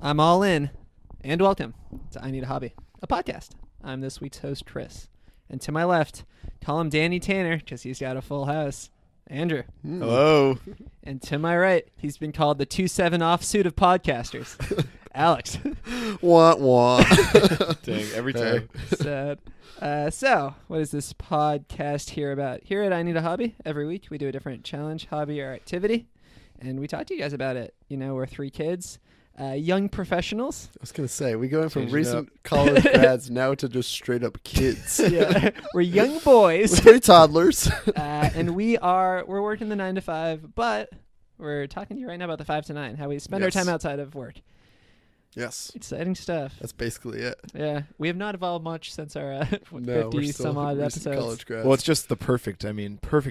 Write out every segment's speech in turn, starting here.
I'm all in, and welcome to I Need a Hobby, a podcast. I'm this week's host, Chris. And to my left, call him Danny Tanner, because he's got a full house, Andrew. Hello. And to my right, he's been called the 2-7 offsuit of podcasters, Alex. Wah, wah. Dang, every time. Sad. So, what is this podcast here about? Here at I Need a Hobby, every week we do a different challenge, hobby, or activity, and we talk to you guys about it. You know, we're three kids, young professionals. I was going to say, we going from Changing recent college grads now to just straight up kids. Yeah, we're young boys. We're toddlers. And we're working the 9 to 5, but we're talking to you right now about the 5 to 9, how we spend our Yes. time outside of work. Yes. Exciting stuff. That's basically it. Yeah, we have not evolved much since our No, 50 we're still some odd recent episodes. college grads. Well, it's just the perfect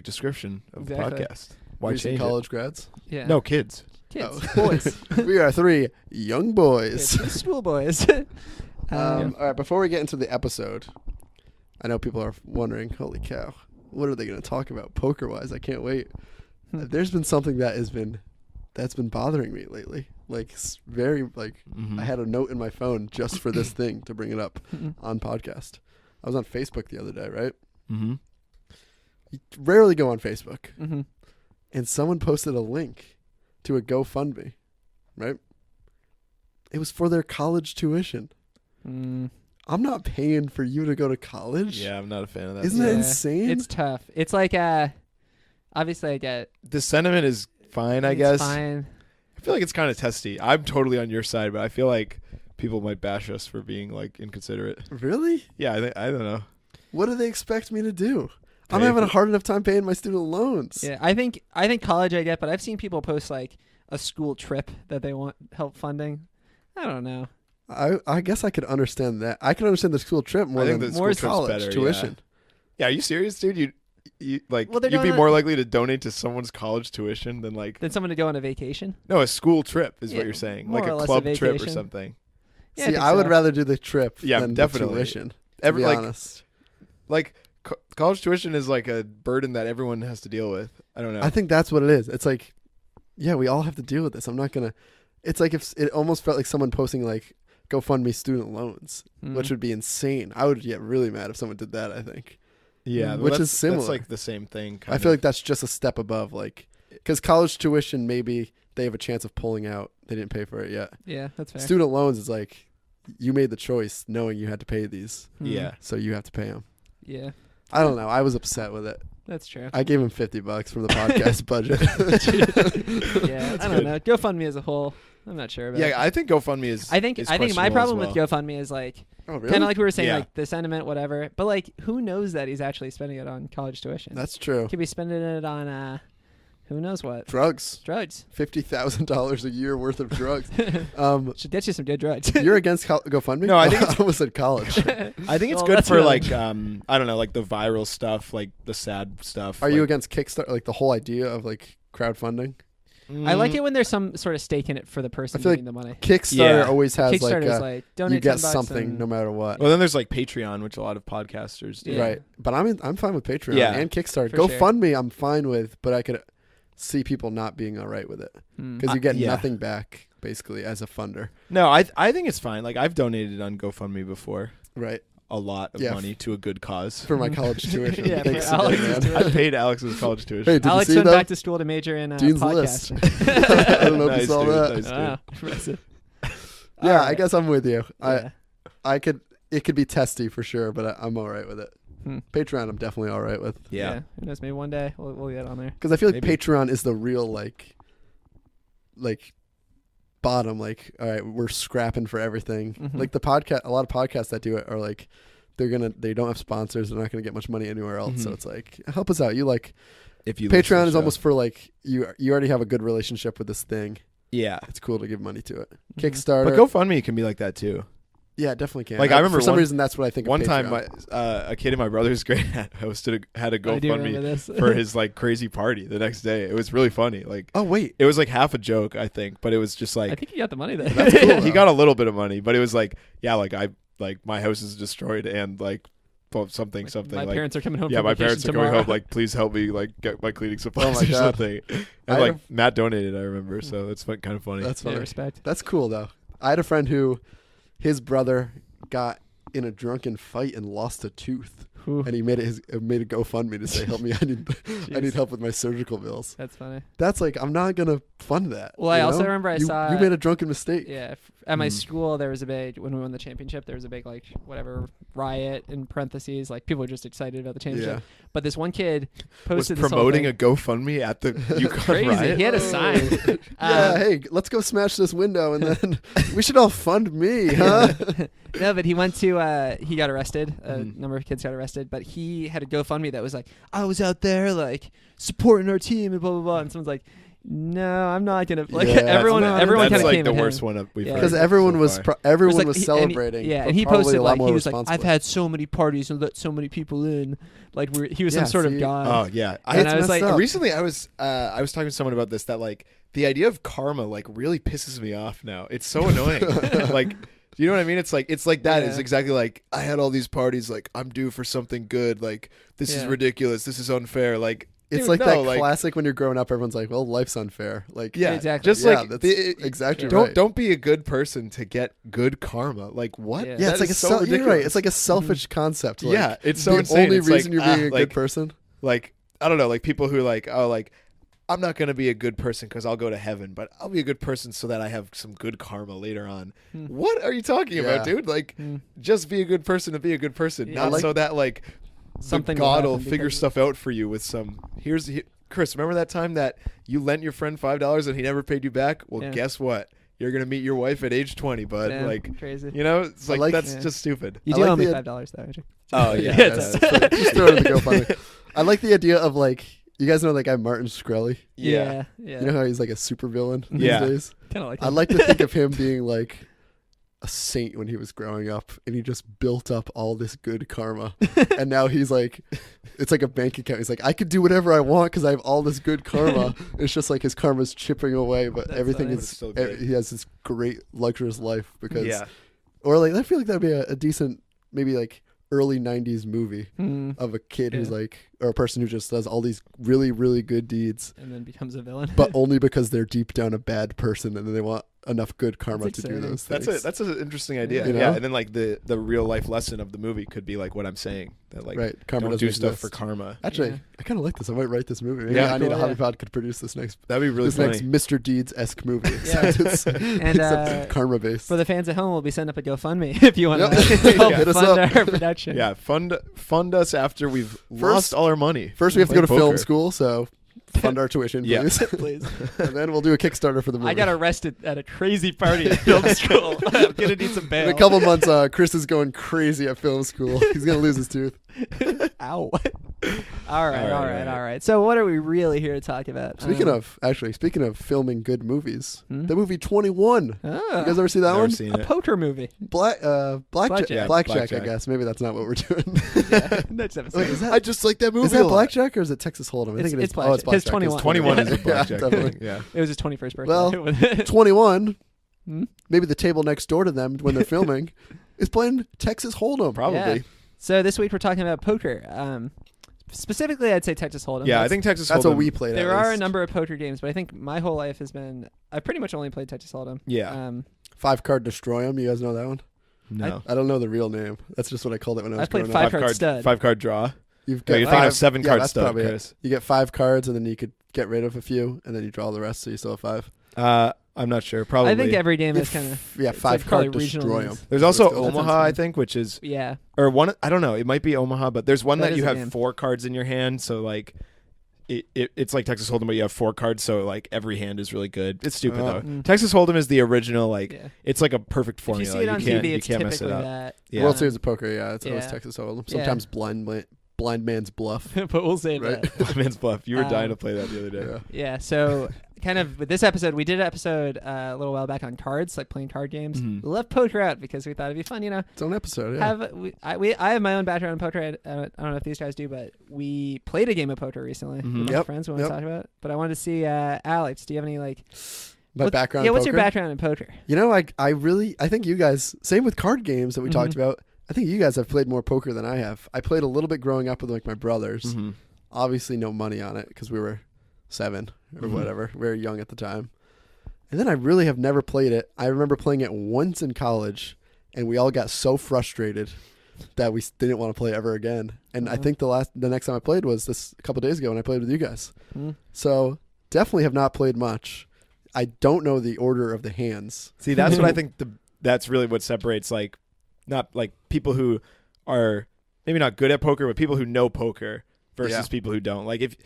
description of Exactly. the podcast. Why recent change college grads. Yeah, No, kids. kids, Oh. boys, We are three young boys. kids, schoolboys. All right, before we get into the episode, I know people are wondering, holy cow, what are they going to talk about poker-wise? I can't wait. There's been something that's been bothering me lately. Like, I had a note in my phone just for this thing to bring it up on podcast. I was on Facebook the other day, right? Mm-hmm. You rarely go on Facebook. Mm-hmm. And someone posted a link to a GoFundMe, right? It was for their college tuition. I'm not paying for you to go to college. Yeah, I'm not a fan of that. Isn't that insane? It's tough. It's like obviously I get The sentiment is fine, I it's guess. fine. I feel like it's kind of testy. I'm totally on your side, but I feel like people might bash us for being like inconsiderate. Really? Yeah, I don't know. What do they expect me to do? I'm Pay having a for- hard enough time paying my student loans. Yeah, I think college I get, but I've seen people post like a school trip that they want help funding. I don't know. I guess I could understand that. I can understand the school trip more I think than the more school trip's college better, tuition. Yeah, are you serious, dude? You like Well, they're you'd be doing more it- likely to donate to someone's college tuition than like Then someone to go on a vacation. no, a school trip is Yeah, what you're saying. more Like or a less a club trip or vacation. something. Yeah, See, think I would so. rather do the trip Yeah, than definitely. the tuition, to Every be like honest. like college tuition is like a burden that everyone has to deal with. I don't know. I think that's what it is. It's like, yeah, we all have to deal with this. I'm not going to. It's like if it almost felt like someone posting like GoFundMe student loans, which would be insane. I would get really mad if someone did that, I think. yeah, which is that's similar. like the same thing. I feel like that's just a step above, like, because college tuition, maybe they have a chance of pulling out. They didn't pay for it yet. Yeah, that's fair. Student loans is like, you made the choice knowing you had to pay these, yeah. so you have to pay them. Yeah, I don't know. I was upset with it. that's true. I gave him $50 from the podcast budget. Yeah, That's I don't good. know. GoFundMe as a whole, I'm not sure about. Yeah, I think GoFundMe is. I think is my questionable problem as with well. GoFundMe is like Oh, really? kind of like we were saying, Yeah. like the sentiment, whatever. But like, who knows that he's actually spending it on college tuition? That's true. Could be spending it on who knows what Drugs. drugs. $50,000 a year worth of drugs. Should get you some good drugs. You're against GoFundMe? No, I think I almost said college. I think it's Well, good that's for really- like I don't know, like the viral stuff, like the sad stuff. Are you like, against Kickstarter? Like the whole idea of like crowdfunding? I like it when there's some sort of stake in it for the person I feel getting the money. Kickstarter Yeah. always has Kickstarter's like, like donate you get $10 something and- no matter what. Well, then there's like Patreon, which a lot of podcasters do. Yeah. Right. But I'm fine with Patreon Yeah. and Kickstarter. For sure. GoFundMe I'm fine with, but I could see people not being all right with it because you get yeah. nothing back basically as a funder. No, I think it's fine. Like I've donated on GoFundMe before, Right. a lot of Yeah. money to a good cause. For my college tuition. Yeah, Thanks for again, Alex's man. tuition. I paid Alex's college tuition. Hey, did Alex you see went that? back to school to major in Dean's List. podcasting. I don't know if you Nice, saw dude. that. Nice, dude. Wow, impressive. Yeah, All I right. guess I'm with you. Yeah. It could be testy for sure, but I'm all right with it. Hmm. Patreon I'm definitely all right with. Yeah. Who knows? Maybe one day we'll get on there. Because I feel like Maybe. Patreon is the real like bottom. Like, all right, we're scrapping for everything. Mhm. Like the podcast, a lot of podcasts that do it are like they don't have sponsors. They're not gonna get much money anywhere else. So Mhm. it's like help us out. You like If you listen to Patreon the is show. almost for like you already have a good relationship with this thing. yeah. It's cool to give money to it. Mhm. Kickstarter, But GoFundMe can be like that too. yeah, it definitely can. Like, I remember for some one- reason that's what I think. One of time, Patreon. a kid in my brother's grade had a I do remember GoFundMe this. for his like crazy party the next day. It was really funny. Like Oh wait, it was like half a joke, I think, but it was just I like think you got the money there. That's cool, he though. got a little bit of money, but it was like my house is destroyed and like well, something My like parents are coming home. yeah, from my vacation parents are tomorrow. going home. Like, please help me like get my cleaning supplies my or God. something. And I like have- Matt donated, I remember, so it's kind of funny. that's Yeah, funny. respect. That's cool though. I had a friend who, his brother got in a drunken fight and lost a tooth. Ooh. And he made a GoFundMe to say, help me, I need help with my surgical bills. That's funny. That's like, I'm not going to fund that. Well, I also remember you made a drunken mistake. Yeah. At my school, there was a big, when we won the championship, there was a big, like, whatever, riot in parentheses. Like, people were just excited about the championship. Yeah. But this one kid Was posted this promoting whole a GoFundMe at the UConn crazy. riot. He had a sign. Yeah, hey, let's go smash this window and then we should all fund me, huh? No, but he went to, he got arrested. A number of kids got arrested. But he had a GoFundMe that was like, I was out there, like, supporting our team and blah, blah, blah. And someone's like, no, I'm not gonna. Like Yeah, everyone kind that's of like came the at worst him. one we've heard. Because everyone was so far. everyone Like, was celebrating. And he probably posted a lot like more he was like, responsibly. I've had so many parties and let so many people in. Like he was Yeah, some sort see? of god. Oh yeah, And I was messed like, up. recently I was talking to someone about this, that like the idea of karma like really pisses me off now. It's so annoying. Like, you know what I mean? It's like that. Yeah. It's exactly like, I had all these parties, like I'm due for something good. Like this is Yeah. ridiculous. This is unfair. Like It's dude, like no, that like, classic when you're growing up. Everyone's like, "Well, life's unfair." Like, yeah, Exactly. Just yeah, like that's exactly don't right. don't be a good person to get good karma. Like what? Yeah. Yeah, That it's like is a so you're ridiculous. right. It's like a selfish concept. Like, yeah, it's so the insane. only It's reason like, you're being a like, good person. Like I don't know, like people who like, oh, like I'm not gonna be a good person because I'll go to heaven, but I'll be a good person so that I have some good karma later on. What are you talking about, Yeah. dude? Like, just be a good person to be a good person, Yeah. not Like- so that like Something the will God will happen figure because- stuff out for you with some. Chris, remember that time that you lent your friend $5 and he never paid you back? Well, Yeah. guess what? You're gonna meet your wife at age 20, bud. Yeah, Like, crazy. you know, it's like, like- that's Yeah. just stupid. You I do like owe me the- $5 though. Andrew. Oh yeah, Yeah, just throw it in the GoFundMe. I like the idea of like, you guys know that guy Martin Shkreli. Yeah. You know how he's like a supervillain Yeah. these days. Kind of like. I like to think of him being like a saint when he was growing up, and he just built up all this good karma, and now he's like, it's like a bank account. He's like, I could do whatever I want because I have all this good karma. It's just like his karma's chipping away, but That's everything funny. But it's is. still good. He has this great luxurious life because, Yeah. or like I feel like that'd be a decent maybe like early '90s movie Hmm. of a kid who's Yeah. like, or a person who just does all these really really good deeds, And then becomes a villain. but only because they're deep down a bad person, and then they want enough good karma That's to do exciting. those things. That's an interesting idea. You know? Yeah, and then like the real life lesson of the movie could be like what I'm saying, that like Right, karma don't doesn't do stuff exist. for karma. Actually, Yeah. I kind of like this. I might write this movie. Maybe Yeah. I need Cool, a hobby yeah. pod could produce this next That'd be really this funny. next Mr. Deeds-esque movie. Yeah. Except And, it's karma based. For the fans at home, we'll be setting up a GoFundMe if you want Yep. to help Hit us fund up. our production. Yeah, fund us after we've lost all our money. First, we have to go to Play film poker. school, so fund our tuition, Yeah. please. Please. And then we'll do a Kickstarter for the movie. I got arrested at a crazy party at film school. I'm gonna need some bail. In a couple months, Chris is going crazy at film school. He's gonna lose his tooth. Ow. All right. So what are we really here to talk about? Speaking of filming good movies, Hmm? the movie 21. You guys ever see that Never one? seen a it. poker movie. Blackjack. Blackjack. Blackjack, I guess. Maybe that's not what we're doing. Yeah. Next episode. Wait, is that I just like that movie. Is a that lot. Blackjack or is it Texas Hold'em? I think it is. It's Blackjack. His 21. 21 is a Yeah, blackjack definitely. thing. Yeah. It was his 21st birthday. Well, 21. Hmm? Maybe the table next door to them when they're filming is playing Texas Hold'em. Probably. Yeah. So this week we're talking about poker. Specifically, I'd say Texas Hold'em. Yeah, I That's- think Texas That's Hold'em. what we played. there at are a least. number of poker games, but I think my whole life has been I've pretty much only played Texas Hold'em. Yeah. 5-card Destroy 'em. You guys know that one? No. I don't know the real name. That's just what I called it when I was I've played growing up. 5-card stud. 5-card draw. You've Yeah, got you're thinking of five- 7-card that's stud, probably it. Chris. You get 5 cards and then you could get rid of a few and then you draw the rest, so you still have 5. I'm not sure. Probably. I think every game is kind of Yeah, it's like 5-card probably regional Destroy 'em. names. There's also That sounds Omaha, I fun. think, which is yeah. or one. I don't know. It might be Omaha, but there's one That that is you a have game. 4 cards in your hand. So like, it's like Texas Hold'em, but you have 4 cards. So like every hand is really good. It's stupid Oh. though. Mm. Texas Hold'em is the original. Like Yeah. it's like a perfect If you formula. see it on can't, TV, you it's can't mess typically it up. that. Yeah. World Series of Poker, yeah, it's always Yeah. Texas Hold'em. Yeah. Sometimes blind man's bluff. but we'll save Right. that. Blind Man's Bluff. You were dying to Um, play that the other day. Yeah. Yeah. So kind of with this episode, we did an episode a little while back on cards, like playing card games. Mhm. We left poker out because we thought it'd be fun, Its own episode, yeah. I have my own background in poker. I don't know if these guys do, but we played a game of poker recently Mhm. with my Yep, friends. We want to yep. talk about it. But I wanted to see Alex. Do you have any like My background Yeah, in what's your poker? background in poker? You know, I think you guys, same with card games that we talked Mhm. about. I think you guys have played more poker than I have. I played a little bit growing up with like my brothers. Mhm. Obviously, no money on it because we were 7 or Mhm. whatever. We were young at the time. And then I really have never played it. I remember playing it once in college, and we all got so frustrated that we didn't want to play ever again. And I think the next time I played was this a couple days ago when I played with you guys. So definitely have not played much. I don't know the order of the hands. See, that's what I think. That's really what separates not like people who are maybe not good at poker, but people who know poker versus people who don't. Like if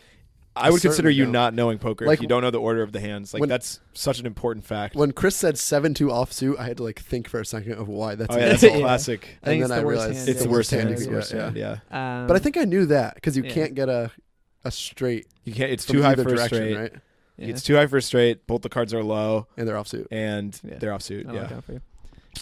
I would consider you not knowing poker if you don't know the order of the hands. Like that's such an important fact. When Chris said 7-2 offsuit, I had to think for a second of why that's. Oh yeah, that's a classic. And then I realized it's the worst hand. Yeah. But I think I knew that because you can't get a straight. You can't. It's too high for a straight. Right? Yeah. It's too high for a straight. Both the cards are low and they're offsuit. They're offsuit. Yeah.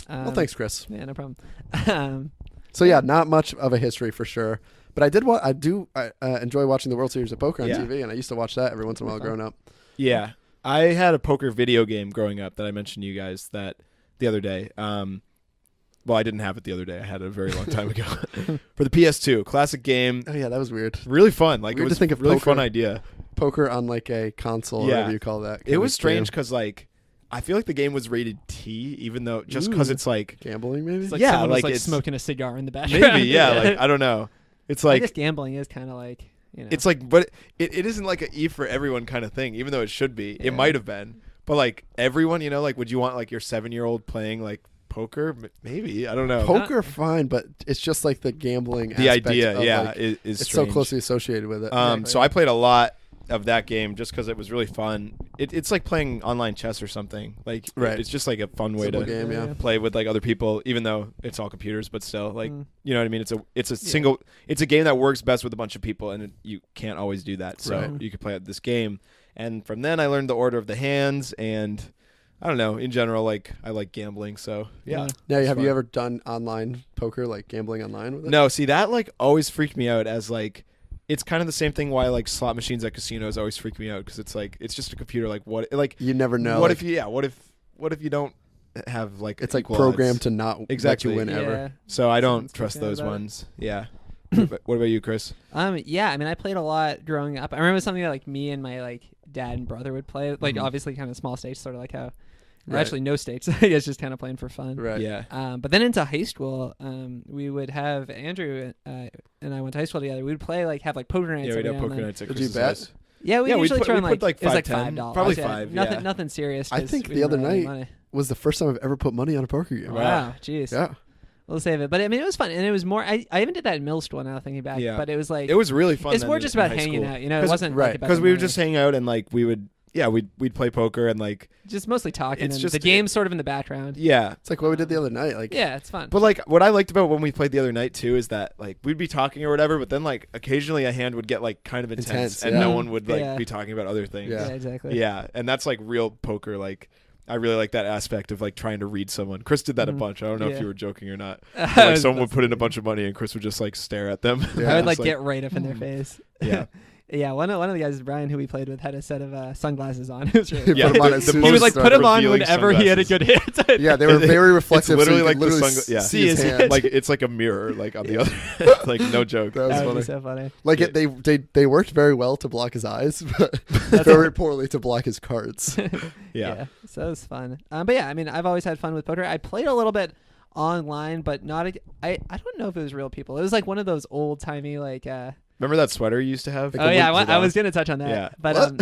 Well, thanks, Chris. Yeah, no problem. So yeah, not much of a history for sure. But I do enjoy watching the World Series of Poker on TV, and I used to watch that every once in a while growing up. Yeah. I had a poker video game growing up that I mentioned to you guys that the other day. Well, I didn't have it the other day. I had it a very long time ago. For the PS2. Classic game. Oh, yeah, that was weird. Really fun. Like, weird it was to think of a really poker, fun idea. Poker on a console, or whatever you call that. It was strange because I feel like the game was rated T, even though just because it's gambling, maybe. It's like someone was it's smoking a cigar in the background. Maybe, yeah. I don't know. It's like I guess gambling is kind of it's but it isn't like an E for everyone kind of thing, even though it should be. It might have been, but everyone, would you want your 7-year-old playing poker? Maybe, I don't know. Poker, fine, but it's just the gambling. The aspect idea, of, is it's strange. so closely associated with it. So I played a lot of that game just because it was really fun. It's like playing online chess or something. It's just a fun way to play with other people, even though it's all computers, but still you know what I mean. It's a game that works best with a bunch of people, and you can't always do that. So you could play this game, and from then I learned the order of the hands, and I don't know. In general, I like gambling, so yeah. Now, have you ever done online poker, gambling online with it? No, see that always freaked me out as it's kind of the same thing why slot machines at casinos always freak me out because it's it's just a computer. What you never know. What if you don't have it's programmed to not let you win ever. So I don't trust those ones. Yeah. What about you, Chris? Yeah, I mean I played a lot growing up. I remember something that me and my dad and brother would play. Obviously kind of small stakes, sort of how actually no stakes. I guess just kind of playing for fun. Right. Yeah. But then into high school, we would have Andrew and I went to high school together. We would play have poker nights. Yeah, we'd have poker nights at Chris's house. Yeah, we usually throw in it was $5. Probably $5. Nothing serious. I think the other night was the first time I've ever put money on a poker game. Wow, jeez. Yeah. We'll save it. But I mean, it was fun. And it was more, I even did that in middle school now thinking back. Yeah. But it was it was really fun. It's more just about hanging out. It wasn't right. about because we would just hang out and we would, we'd play poker and just mostly talking. It's and just the game's sort of in the background. Yeah. It's what we did the other night. Yeah, it's fun. But what I liked about when we played the other night too is that we'd be talking or whatever, but then occasionally a hand would get kind of intense and no one would be talking about other things. Yeah, exactly. Yeah, and that's real poker. I really like that aspect of trying to read someone. Chris did that a bunch. I don't know if you were joking or not. Someone would put in a bunch of money and Chris would just stare at them. Yeah. I would get right up in their face. Yeah. Yeah, one of the guys, Brian, who we played with, had a set of sunglasses on. It was really he would put them on whenever he had a good hit. Yeah, they were very reflective. It's literally so the see his hand. It's like a mirror, on the other. No joke. That was so funny. They worked very well to block his eyes, but very poorly to block his cards. Yeah. So it was fun. But yeah, I mean, I've always had fun with poker. I played a little bit online, but not. I don't know if it was real people. It was one of those old timey Remember that sweater you used to have? I was gonna touch on that. Yeah. But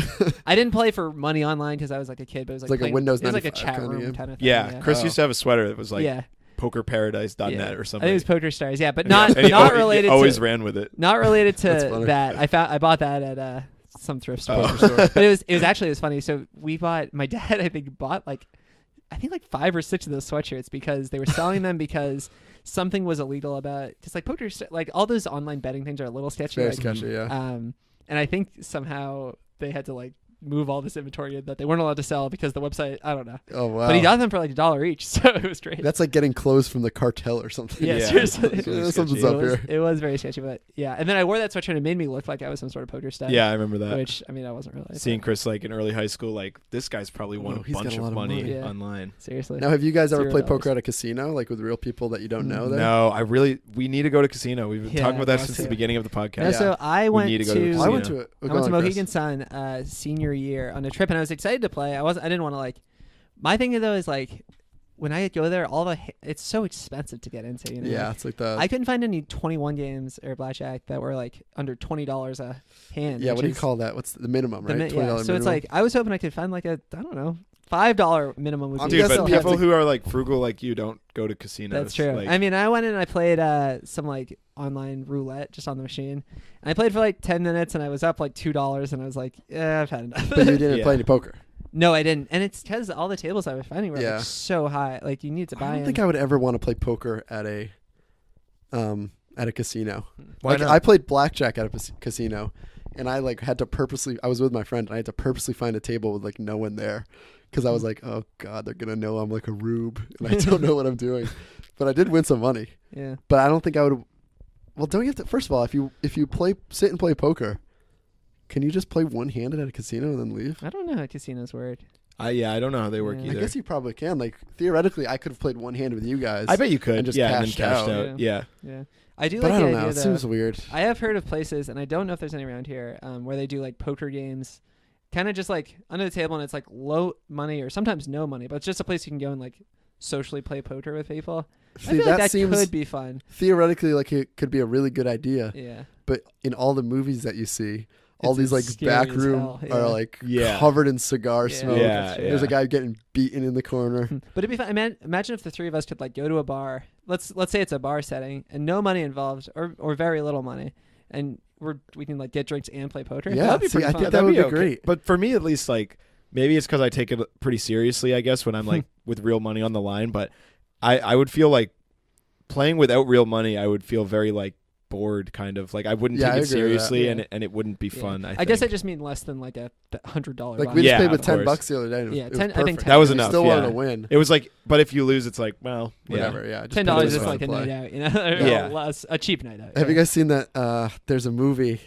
I didn't play for money online because I was a kid. But it was like a Windows. It was a chat room kind of thing. Yeah. Chris used to have a sweater that was pokerparadise.net or something. I think it was Poker Stars. Yeah, but not related. Always ran with it. Not related to that. I bought that at some thrift store. But it was funny. So my dad I think bought 5 or 6 of those sweatshirts because they were selling them because something was illegal about just poker, all those online betting things are a little sketchy. Very sketchy, yeah. And I think somehow they had to move all this inventory that they weren't allowed to sell because the website, I don't know. Oh, wow. But he got them for $1 each, so it was great. That's like getting clothes from the cartel or something. Yeah, seriously. Something's up here. It was very sketchy, but yeah. And then I wore that sweatshirt and it made me look like I was some sort of poker star. Yeah, I remember that. Which, I mean, I wasn't really. Seeing Chris in early high school, this guy's probably won a bunch of money online. Seriously. Now, have you guys ever played poker at a casino, with real people that you don't know there? No, we need to go to casino. We've been talking about that since the beginning of the podcast. No, so I went to Mohegan Sun senior year on a trip, and I was excited to play. I didn't want to My thing though is like, when I go there, it's so expensive to get into. You know? Yeah, it's like I couldn't find any 21 games or blackjack that were like under $20 a hand. Yeah, what do you call that? What's the minimum, right? $20 minimum. So it's like I was hoping I could find like I don't know, $5 minimum would be. Dude, but people who are like frugal like you don't go to casinos. That's true. Like, I mean, I went in and I played some like online roulette just on the machine. And I played for like 10 minutes and I was up like $2 and I was like, yeah, I've had enough. But you didn't play any poker. No, I didn't. And it's because all the tables I was finding were like so high. Like you need to buy I don't think I would ever want to play poker at a casino. Why like not? I played blackjack at a casino and I like had to purposely, I was with my friend and I had to purposely find a table with like no one there. Because I was like, oh God, they're going to know I'm like a rube and I don't know what I'm doing. But I did win some money. Yeah. But I don't think I would. Well, don't you have to, first of all, if you sit and play poker, can you just play one-handed at a casino and then leave? I don't know how casinos work. I don't know how they work either. I guess you probably can. Like theoretically, I could have played one-handed with you guys. I bet you could. And just cashed out. out. Yeah. I do but like I the don't idea know. It though. seems weird. I have heard of places, and I don't know if there's any around here, where they do like poker games, kind of just like under the table, and it's like low money or sometimes no money, but it's just a place you can go and like socially play poker with people. See, I feel like that seems could be fun. Theoretically, like it could be a really good idea. Yeah. But in all the movies that you see, all It's these like scary back as room hell, are like covered in cigar smoke. Yeah, There's a guy getting beaten in the corner. But it'd be fun. Imagine if the three of us could like go to a bar. Let's say it's a bar setting and no money involved or very little money, and we can like get drinks and play poker. Yeah, that'd be see, pretty I fun. think that would be okay. great. But for me, at least, like maybe it's because I take it pretty seriously. I guess when I'm like with real money on the line, but I would feel like playing without real money. I would feel very like bored, kind of like I wouldn't take it seriously, and it wouldn't be fun. I guess I just mean less than like a $100. Like we just played with $10 $10 the other day. Yeah, it was 10. I think 10 that was we enough. Still wanted to win. It was like, but if you lose, it's like, well, whatever. Yeah, just $10 is like a night out, you know, a cheap night out. Have you guys seen that? There's a movie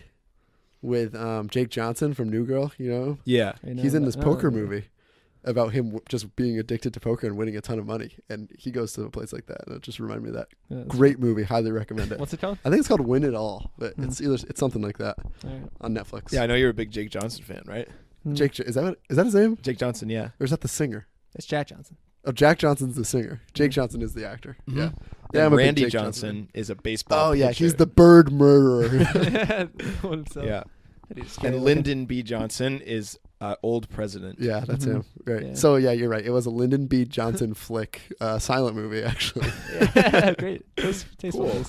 with Jake Johnson from New Girl. You know, he's in this poker movie about him just being addicted to poker and winning a ton of money, and he goes to a place like that, and it just reminded me of that. Great movie, highly recommend it. What's it called? I think it's called Win It All, but it's something like that on Netflix. Yeah, I know you're a big Jake Johnson fan, right? Jake, is that his name? Jake Johnson, yeah. Or is that the singer? It's Jack Johnson. Oh, Jack Johnson's the singer. Jake Johnson is the actor. Yeah. And Randy Johnson is a baseball. Oh yeah, pitcher. he's the bird murderer. Yeah. And Lyndon B. Johnson is old president. Yeah, that's him. Right. Yeah. So yeah, you're right. It was a Lyndon B. Johnson flick, silent movie actually. Yeah, great. Tasteful. Cool.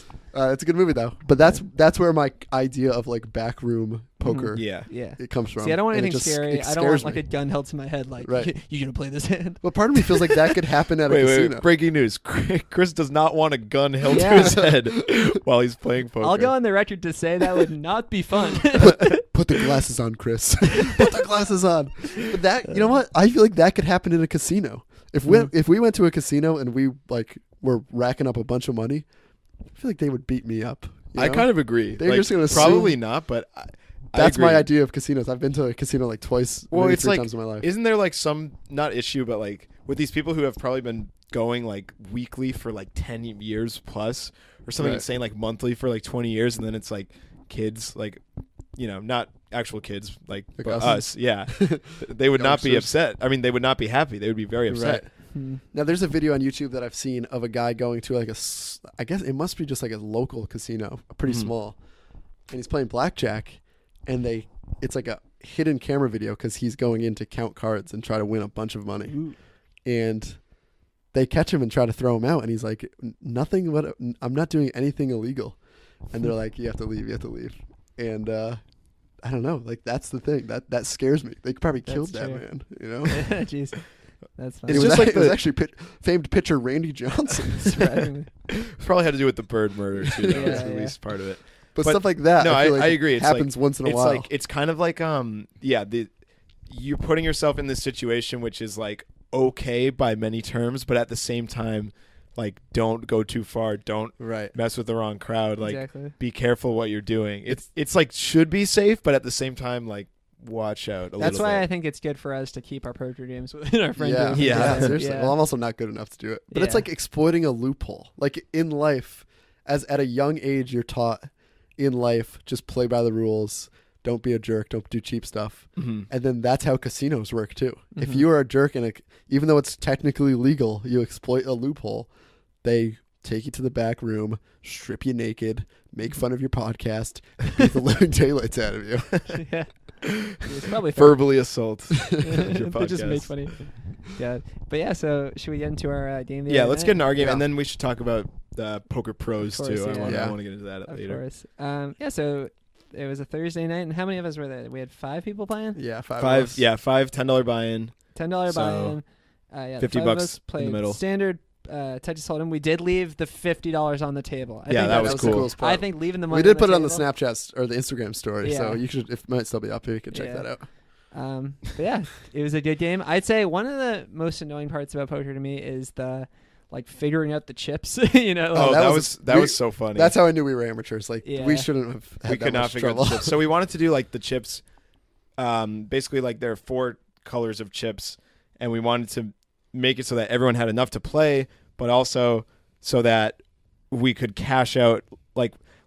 It's a good movie though. But that's where my idea of like backroom poker it comes from. See, I don't want anything scary. I don't want like me. a gun held to my head like you gonna play this hand. Well, part of me feels like that could happen at a casino. Wait, breaking news. Chris does not want a gun held to his head while he's playing poker. I'll go on the record to say that would not be fun. Put the glasses on, Chris. Put the glasses on. But that, you know what? I feel like that could happen in a casino. If we went to a casino and we like were racking up a bunch of money, I feel like they would beat me up. I kind of agree. They're just going to probably not, but that's my idea of casinos. I've been to a casino like twice, maybe three times in my life. Isn't there like some not issue, but like with these people who have probably been going like weekly for like 10 years plus or something insane, like monthly for like 20 years, and then it's like kids, like, you know, not actual kids like us. Yeah, they would not be upset. I mean, they would not be happy. They would be very upset. Right. Now, there's a video on YouTube that I've seen of a guy going to like I guess it must be just like a local casino, pretty small, and he's playing blackjack, and it's like a hidden camera video because he's going in to count cards and try to win a bunch of money. Ooh. And they catch him and try to throw him out, and he's like, nothing, I'm not doing anything illegal. And they're like, you have to leave. And I don't know, like that's the thing that scares me. They probably killed that man, you know. Jeez. That's fine. It was actually famed pitcher Randy Johnson. Probably had to do with the bird murder too. That was at least part of it. But stuff like that, no, I agree. It happens once in a while. It's kind of like you're putting yourself in this situation, which is like okay by many terms, but at the same time, like don't go too far. Don't mess with the wrong crowd. Like be careful what you're doing. It's like should be safe, but at the same time, like watch out a little bit. That's why I think it's good for us to keep our poker games within our friend group. Yeah, seriously. Well, I'm also not good enough to do it. But it's like exploiting a loophole. Like in life, as at a young age, you're taught in life, just play by the rules. Don't be a jerk. Don't do cheap stuff. Mm-hmm. And then that's how casinos work too. Mm-hmm. If you are a jerk and even though it's technically legal, you exploit a loophole. They take you to the back room, strip you naked, make fun of your podcast, and beat the living daylights out of you. Yeah. It's probably verbally assault your They podcast. just make funny. Yeah. But yeah, so should we get into our game? Yeah, let's get into our game, Yeah. and then we should talk about Poker Pros Of course, too. yeah. I want to get into that Of later. course. Yeah, so it was a Thursday night, and how many of us were there? We had 5 people playing? Yeah, Five $10 buy-in. $10 So, buy-in. Yeah, $50 5 of us in the played middle. standard Texas Hold'em. We did leave the $50 on the table. I Yeah, think that was the cool. coolest part. I think leaving the money We did put it on the table- Snapchat or the Instagram story, so Yeah. you should. It might still be up here. You can check Yeah. that out. But yeah, it was a good game. I'd say one of the most annoying parts about poker to me is the figuring out the chips. You know, Oh, that that we- was so funny. That's how I knew we were amateurs. Like Yeah. we shouldn't have. Had we that could not much figure out trouble. the chips. So we wanted to do like the chips. Basically, like there are 4 colors of chips, and we wanted to make it so that everyone had enough to play, but also so that we could cash out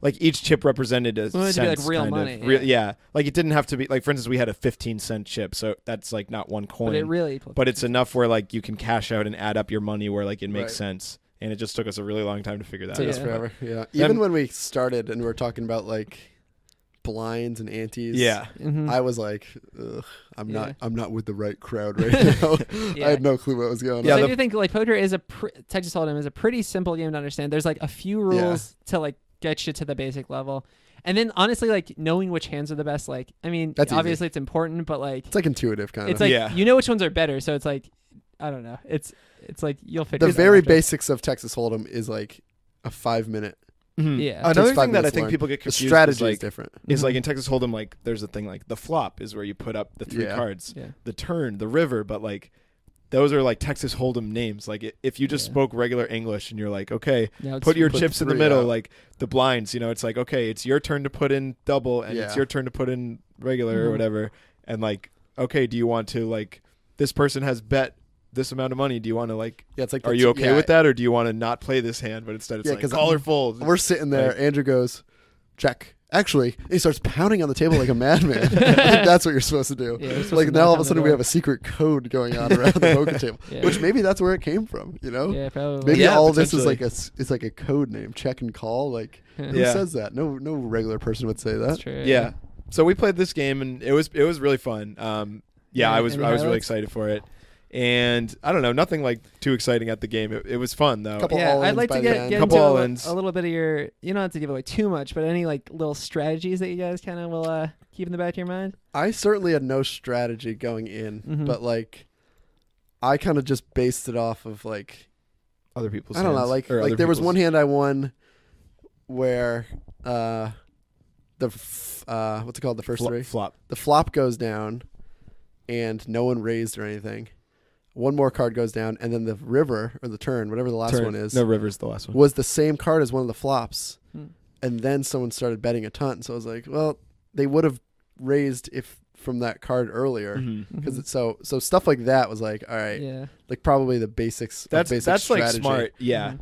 like each chip represented a We wanted it to be, like, cents, real kind money, of. yeah. Yeah, like it didn't have to be like, for instance, we had a 15-cent chip, so that's like not one coin, but it really. but it's enough where like you can cash out and add up your money where like it makes Right. sense. And it just took us a really long time to figure that Took out. us Yeah. forever. Yeah. Then- Even when we started and we were talking about like blinds and antes. Yeah. Mhm. I was like, ugh, Yeah. I'm not with the right crowd right now. Yeah. I had no clue what was going Yeah, on. So I the- do think like poker is Texas Hold'em is a pretty simple game to understand. There's like a few rules to like get you to the basic level, and then honestly, like knowing which hands are the best. Like, I mean, That's obviously it's important, but like It's like intuitive kind it's of. like Yeah. you know which ones are better. So it's like I don't know. It's like you'll figure The it out very after. basics of Texas Hold'em is like a 5-minute. Mhm. Yeah. Another Takes 5 thing that I minutes to think learn. people get The confused strategy is like is different. is like Mhm. in Texas Hold'em, like there's a thing like the flop is where you put up the 3 Yeah. cards, Yeah. the turn, the river, but like those are like Texas Hold'em names. Like if you just Yeah. spoke regular English and you're like, okay, Now it's put your put chips in the 3 middle, out. like the blinds, you know, it's like, okay, it's your turn to put in double and it's Yeah. your turn to put in regular or Mhm. whatever. And like, okay, do you want to like, this person has bet this amount of money. Do you want to like, Yeah, it's like. are the you t- okay yeah, with that? Or do you want to not play this hand? But instead it's Yeah, like 'cause call or fold. We're sitting there. Like- Andrew goes, check. Actually, he starts pounding on the table like a madman. I think that's what you're supposed to do. Yeah, we're supposed Like to now, knock all on of a the sudden, we door. have a secret code going on around the poker table, Yeah. which maybe that's where it came from. You know, Yeah, probably. maybe Yeah, all this is potentially. it's like a code name, check and call. Like who Yeah. says that? No regular person would say That's that. true. Yeah. So we played this game and it was really fun. Yeah, I was any really highlights? excited for it. And I don't know, nothing like too exciting at the game. It was fun though. Couple Yeah, all-ins I'd like by to the get end. into Couple a, all-ins. a little bit of your. You don't have to give away too much, but any like little strategies that you guys kind of will keep in the back of your mind. I certainly had no strategy going in, Mhm. but like, I kind of just based it off of like Other people's I don't know, hands, like or other there was people's- one hand I won where what's it called, the first three? flop. The flop goes down and no one raised or anything. One more card goes down and then the river or the turn, whatever the last Turn. one is, No, river's the last one. was the same card as one of the flops. Hmm. And then someone started betting a ton. So I was like, well, they would have raised if from that card earlier. Mhm. Because Mhm. so stuff like that was like, all right, Yeah. like probably the basics. of That's basic like strategy. smart. Yeah.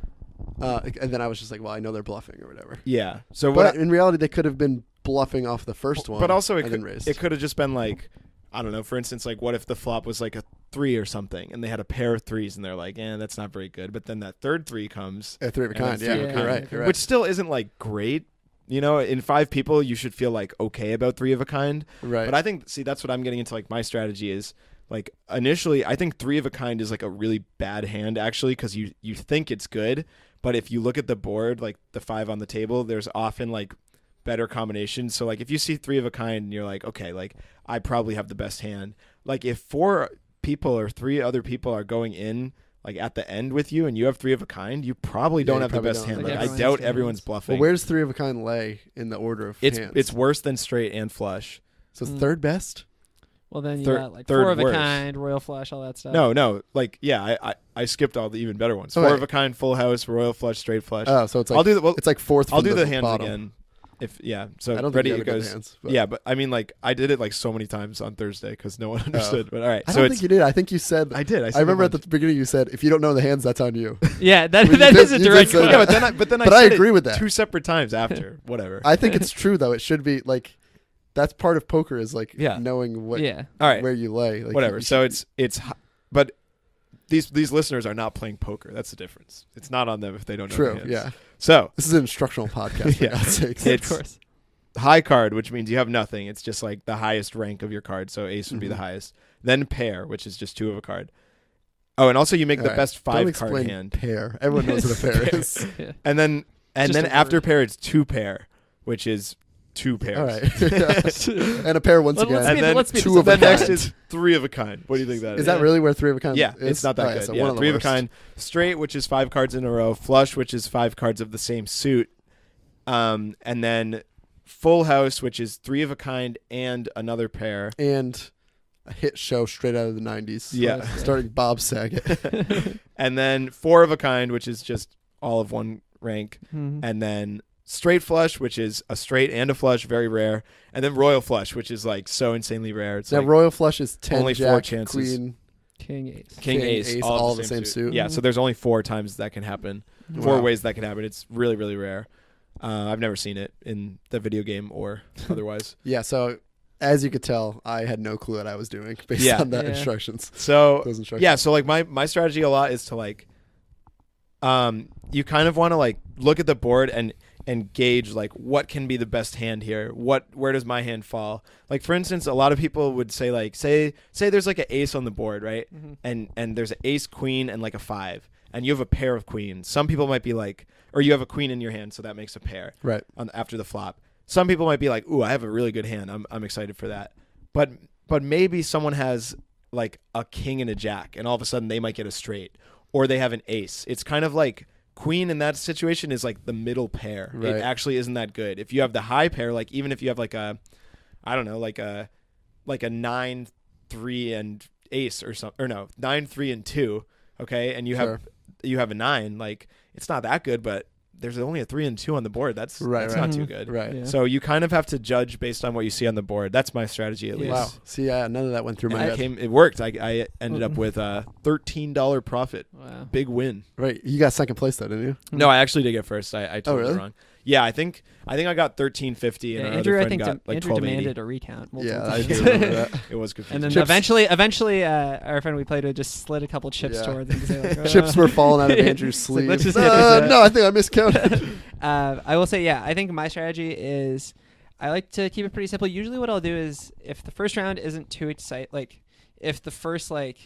Mhm. And then I was just like, well, I know they're bluffing or whatever. Yeah. So But what in reality, they could have been bluffing off the first one. But also and then raised. it could have just been like, I don't know, for instance, like what if the flop was like a 3 or something and they had a pair of 3s and they're like, that's not very good. But then that third 3 comes, A three of a and then kind. three Yeah, of a you're kind. right. You're right. which still isn't like great. You know, in 5 people, you should feel like okay about 3 of a kind. right. But I think, that's what I'm getting into. Like my strategy is like initially, I think 3 of a kind is like a really bad hand actually, because you think it's good, but if you look at the board, like the 5 on the table, there's often like better combinations. So like if you see 3 of a kind and you're like, okay, like I probably have the best hand. Like if 4 people or 3 other people are going in like at the end with you and you have 3 of a kind, you probably don't you have the probably best don't. hand. Like Like I everyone doubt has everyone's hands. bluffing. well, where's three of a kind lay in the order of hands? it's worse than straight and flush. so it's Mm. third best. Well, then you Third- got like third 4 of a worst. kind, royal flush, all that stuff. No, like yeah, I skipped all the even better ones. Oh, 4 wait. of a kind, full house, royal flush, straight flush. Oh, so it's like I'll do the well, it's like fourth. I'll from do the hands bottom. again. So I don't ready think it you have goes. good hands. But Yeah, but I mean like I did it like so many times on Thursday because no one understood. But all right, I so don't it's think you did. I think you said. I did. I remember at the beginning you said, if you don't know the hands, that's on you. Yeah, that You that did- is a you did direct say quote. that. yeah, but then But I I said agree it with that. 2 separate times after. Whatever. I think it's true though. It should be like that's part of poker is like knowing what all right, where you lay. Like whatever. So it's but these listeners are not playing poker. That's the difference. It's not on them if they don't know. True. Yeah. So this is an instructional podcast. For God's sakes. It's of course high card, which means you have nothing. It's just like the highest rank of your card. So ace would be the highest. Then pair, which is just 2 of a card. Oh, and also you make the best 5 card hand. Pair. Everyone knows what a pair is. Yeah. And then after pair, it's 2 pair, which is 2 pairs. All right. And a pair once again. And then 2 of a kind. Next is 3 of a kind. What do you think that is? Is that really where 3 of a kind is? Yeah, it's not that good. So 3 of a kind. Straight, which is 5 cards in a row. Flush, which is 5 cards of the same suit. And then full house, which is 3 of a kind and another pair. And a hit show straight out of the 90s. Yeah. Starting Bob Saget. And then 4 of a kind, which is just all of one rank. And then straight flush, which is a straight and a flush, very rare. And then royal flush, which is like so insanely rare. It's now like royal flush is 10 only jack, 4 chances. Queen, King ace, all the same suit. Yeah, so there's only 4 times that can happen. 4 ways that can happen. It's really, really rare. I've never seen it in the video game or otherwise. Yeah, so as you could tell, I had no clue what I was doing based on that instructions. So those instructions. Yeah, so like my strategy a lot is to like, you kind of want to like look at the board and gauge like what can be the best hand here. Where does my hand fall? Like for instance, a lot of people would say like say there's like an ace on the board, right? And there's an ace, queen, and like a 5, and you have a pair of queens. Some people might be like, or you have a queen in your hand, so that makes a pair. Right. After the flop. Some people might be like, ooh, I have a really good hand. I'm excited for that. But maybe someone has like a king and a jack, and all of a sudden they might get a straight, or they have an ace. It's kind of like queen in that situation is like the middle pair. Right. It actually isn't that good. If you have the high pair, like even if you have like a, I don't know, like a 9, 3 and ace or something, or no, 9, 3 and 2. Okay. And you have a 9, like it's not that good, but there's only a 3 and 2 on the board. That's not too good. Right. Yeah. So you kind of have to judge based on what you see on the board. That's my strategy at least. Wow. See, none of that went through my head. It worked. I ended up with a $13 profit. Wow. Big win. Right. You got second place though, didn't you? No, I actually did get first. I told really? you wrong. Yeah, I think I got 1350 and Andrew, our I other friend think got like Andrew 1280. demanded a recount. I do remember that. It was confusing. And then eventually, our friend we played with just slid a couple chips towards him. Like, chips were falling out of Andrew's sleeve. Let's just no, I think I miscounted. I will say, I think my strategy is I like to keep it pretty simple. Usually what I'll do is if the first round isn't too exciting, like if the first, like,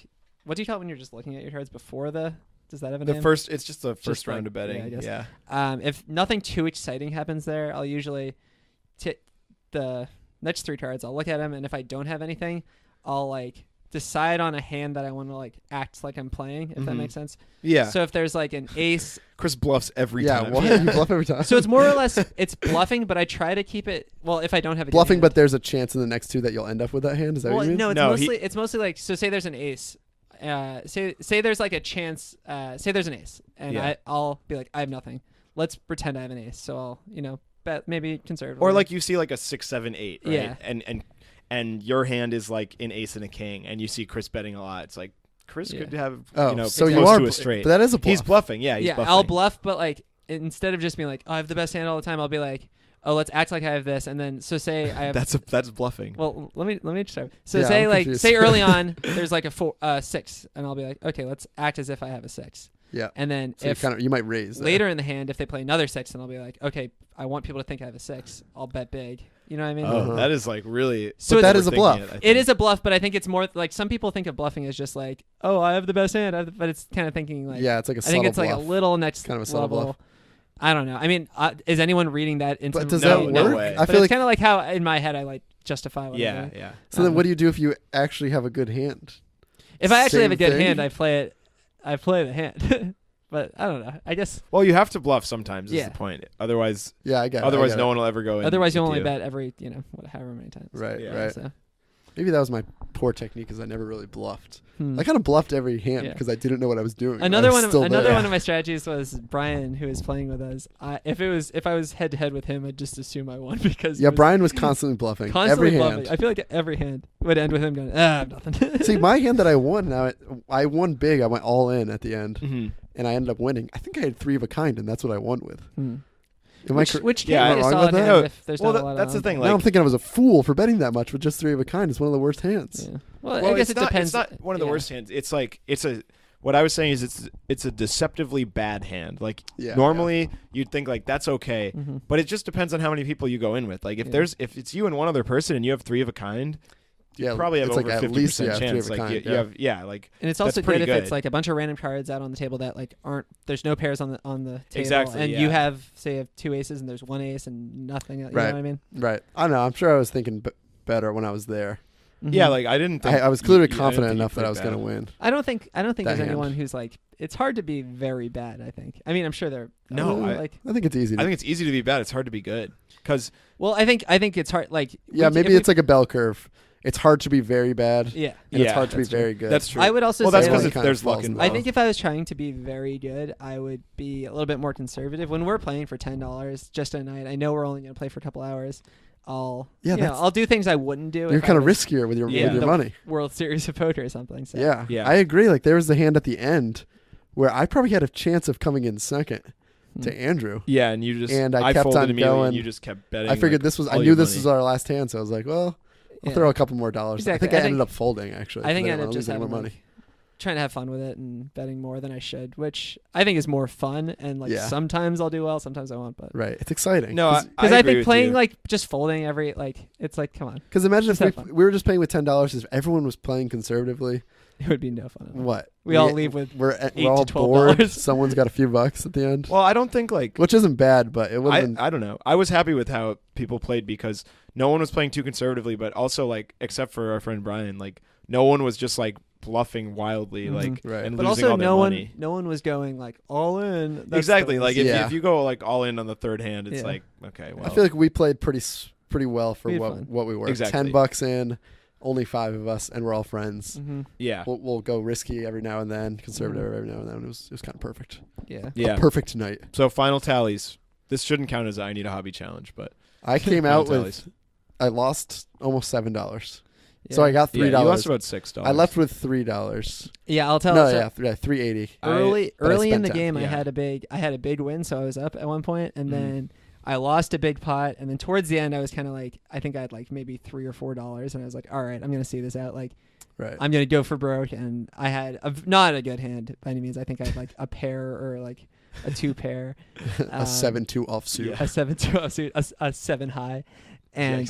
what do you call it when you're just looking at your cards before does that have a name? It's just the first round of betting. Yeah, I guess. Yeah. If nothing too exciting happens there, I'll usually the next 3 cards. I'll look at them, and if I don't have anything, I'll like decide on a hand that I want to like act like I'm playing. If that makes sense. Yeah. So if there's like an ace, Chris bluffs every time. Yeah, what? You bluff every time. So it's more or less it's bluffing, but I try to keep it. Well, if I don't have a bluffing, hand. But there's a chance in the next 2 that you'll end up with that hand. Is that what you mean? No, it's mostly like, so say there's an ace. Say there's like a chance. Say there's an ace, and I'll be like, I have nothing. Let's pretend I have an ace. So I'll bet maybe conservatively. Or like you see like a 6, 7, 8, right? Yeah. And your hand is like an ace and a king, and you see Chris betting a lot. It's like Chris could have so close you are to a straight. But that is a bluff. He's bluffing. Yeah, he's bluffing. I'll bluff, but like instead of just being like, oh, I have the best hand all the time, I'll be like, oh, let's act like I have this, and then so say I have. That's bluffing. Well, let me start. So say early on there's like a 6, and I'll be like, okay, let's act as if I have a 6. Yeah. And then so if you might raise later in the hand, if they play another 6, then I'll be like, okay, I want people to think I have a 6. I'll bet big. You know what I mean? Oh, that is like really. So that is a bluff. It is a bluff, but I think it's more like some people think of bluffing as just like, oh, I have the best hand, but it's kind of thinking like, it's like a subtle I think it's bluff. like a little next kind of a subtle level. Bluff. I don't know. I mean, is anyone reading that into? But does that work? No way. I feel it's kind of like how in my head I like justify what I'm doing. Yeah. So then, what do you do if you actually have a good hand? If I actually Same have a good thing? hand, I play the hand. But I don't know. I guess. Well, you have to bluff sometimes. Is the point. Otherwise, I get it. Otherwise, no one will ever go in. Otherwise, you only bet every however many times. Right. Yeah. Right. So. Maybe that was my poor technique because I never really bluffed. I kind of bluffed every hand because I didn't know what I was doing. Another one of my strategies was Brian, who was playing with us. If I was head to head with him, I'd just assume I won because Brian was constantly bluffing. Every hand. I feel like every hand would end with him going, I have nothing. See, my hand that I won, I won big. I went all in at the end, and I ended up winning. I think I had 3 of a kind, and that's what I won with. Which yeah, can be a solid hand if there's not a lot that's of the thing. Like, now I'm thinking I was a fool for betting that much with just 3 of a kind. It's one of the worst hands. Yeah. Well, I guess it depends. It's not one of the worst hands. It's like what I was saying is it's a deceptively bad hand. Like normally you'd think like that's okay, but it just depends on how many people you go in with. Like if it's you and one other person and you have 3 of a kind, you probably have over 50% chance. Like you have and it's also good if it's like a bunch of random cards out on the table that like there's no pairs on the table, exactly, and you have 2 aces and there's 1 ace and nothing. You know what I mean? Right. I don't know. I'm sure I was thinking better when I was there. Yeah, like I didn't think I was clearly confident enough that I was going to win. I don't think there's anyone who's like, it's hard to be very bad, I think. I mean, I'm sure there I think it's easy. I think it's easy to be bad. It's hard to be good. Well, I think it's hard like maybe it's like a bell curve. It's hard to be very bad. Yeah. And it's hard to be very good. That's true. I would also say that's because there's luck involved. I think if I was trying to be very good, I would be a little bit more conservative. When we're playing for $10 just a night, I know we're only going to play for a couple hours. I'll do things I wouldn't do. You're kind of riskier with your money. World Series of Poker or something. So. Yeah. I agree. Like there was the hand at the end where I probably had a chance of coming in second to Andrew. Yeah, and I kept on going. And you just kept betting. I figured I knew this was our last hand, so I was like, well, I'll throw a couple more dollars. Exactly. I think I ended up folding actually. I think I ended up just having more money. Trying to have fun with it and betting more than I should, which I think is more fun. And sometimes I'll do well, sometimes I won't. But it's exciting. No, because I think playing like just folding it's like come on. Because imagine if we were just playing with $10, if everyone was playing conservatively, it would be no fun. What we all leave with we're $8 all to $12. bored. Someone's got a few bucks at the end. Well, I don't think which isn't bad, but it wasn't. I don't know. I was happy with how people played because no one was playing too conservatively, but also like except for our friend Brian, like no one was just like bluffing wildly, and but losing also all their money. No one was going like all in. Exactly. Like if you go like all in on the third hand, it's like okay. Well, I feel like we played pretty well for what we were. Exactly. $10 in, only 5 of us, and we're all friends. Yeah, we'll go risky every now and then, conservative every now and then. It was kind of perfect. Yeah, a perfect night. So final tallies. This shouldn't count as I Need a Hobby challenge, but I came out with I lost almost $7. Yeah. So I got $3. You lost about $6. I left with $3. Yeah, I'll tell. No, $3.80. Early in the game, I had a big win, so I was up at one point, and then I lost a big pot, and then towards the end, I was kind of like, I think I had like maybe $3 or $4, and I was like, all right, I'm gonna see this out. Like, I'm gonna go for broke, and I had not a good hand by any means. I think I had like a pair or like a 2 pair, a 7-2 offsuit, a 7-2 offsuit, a 7 high, and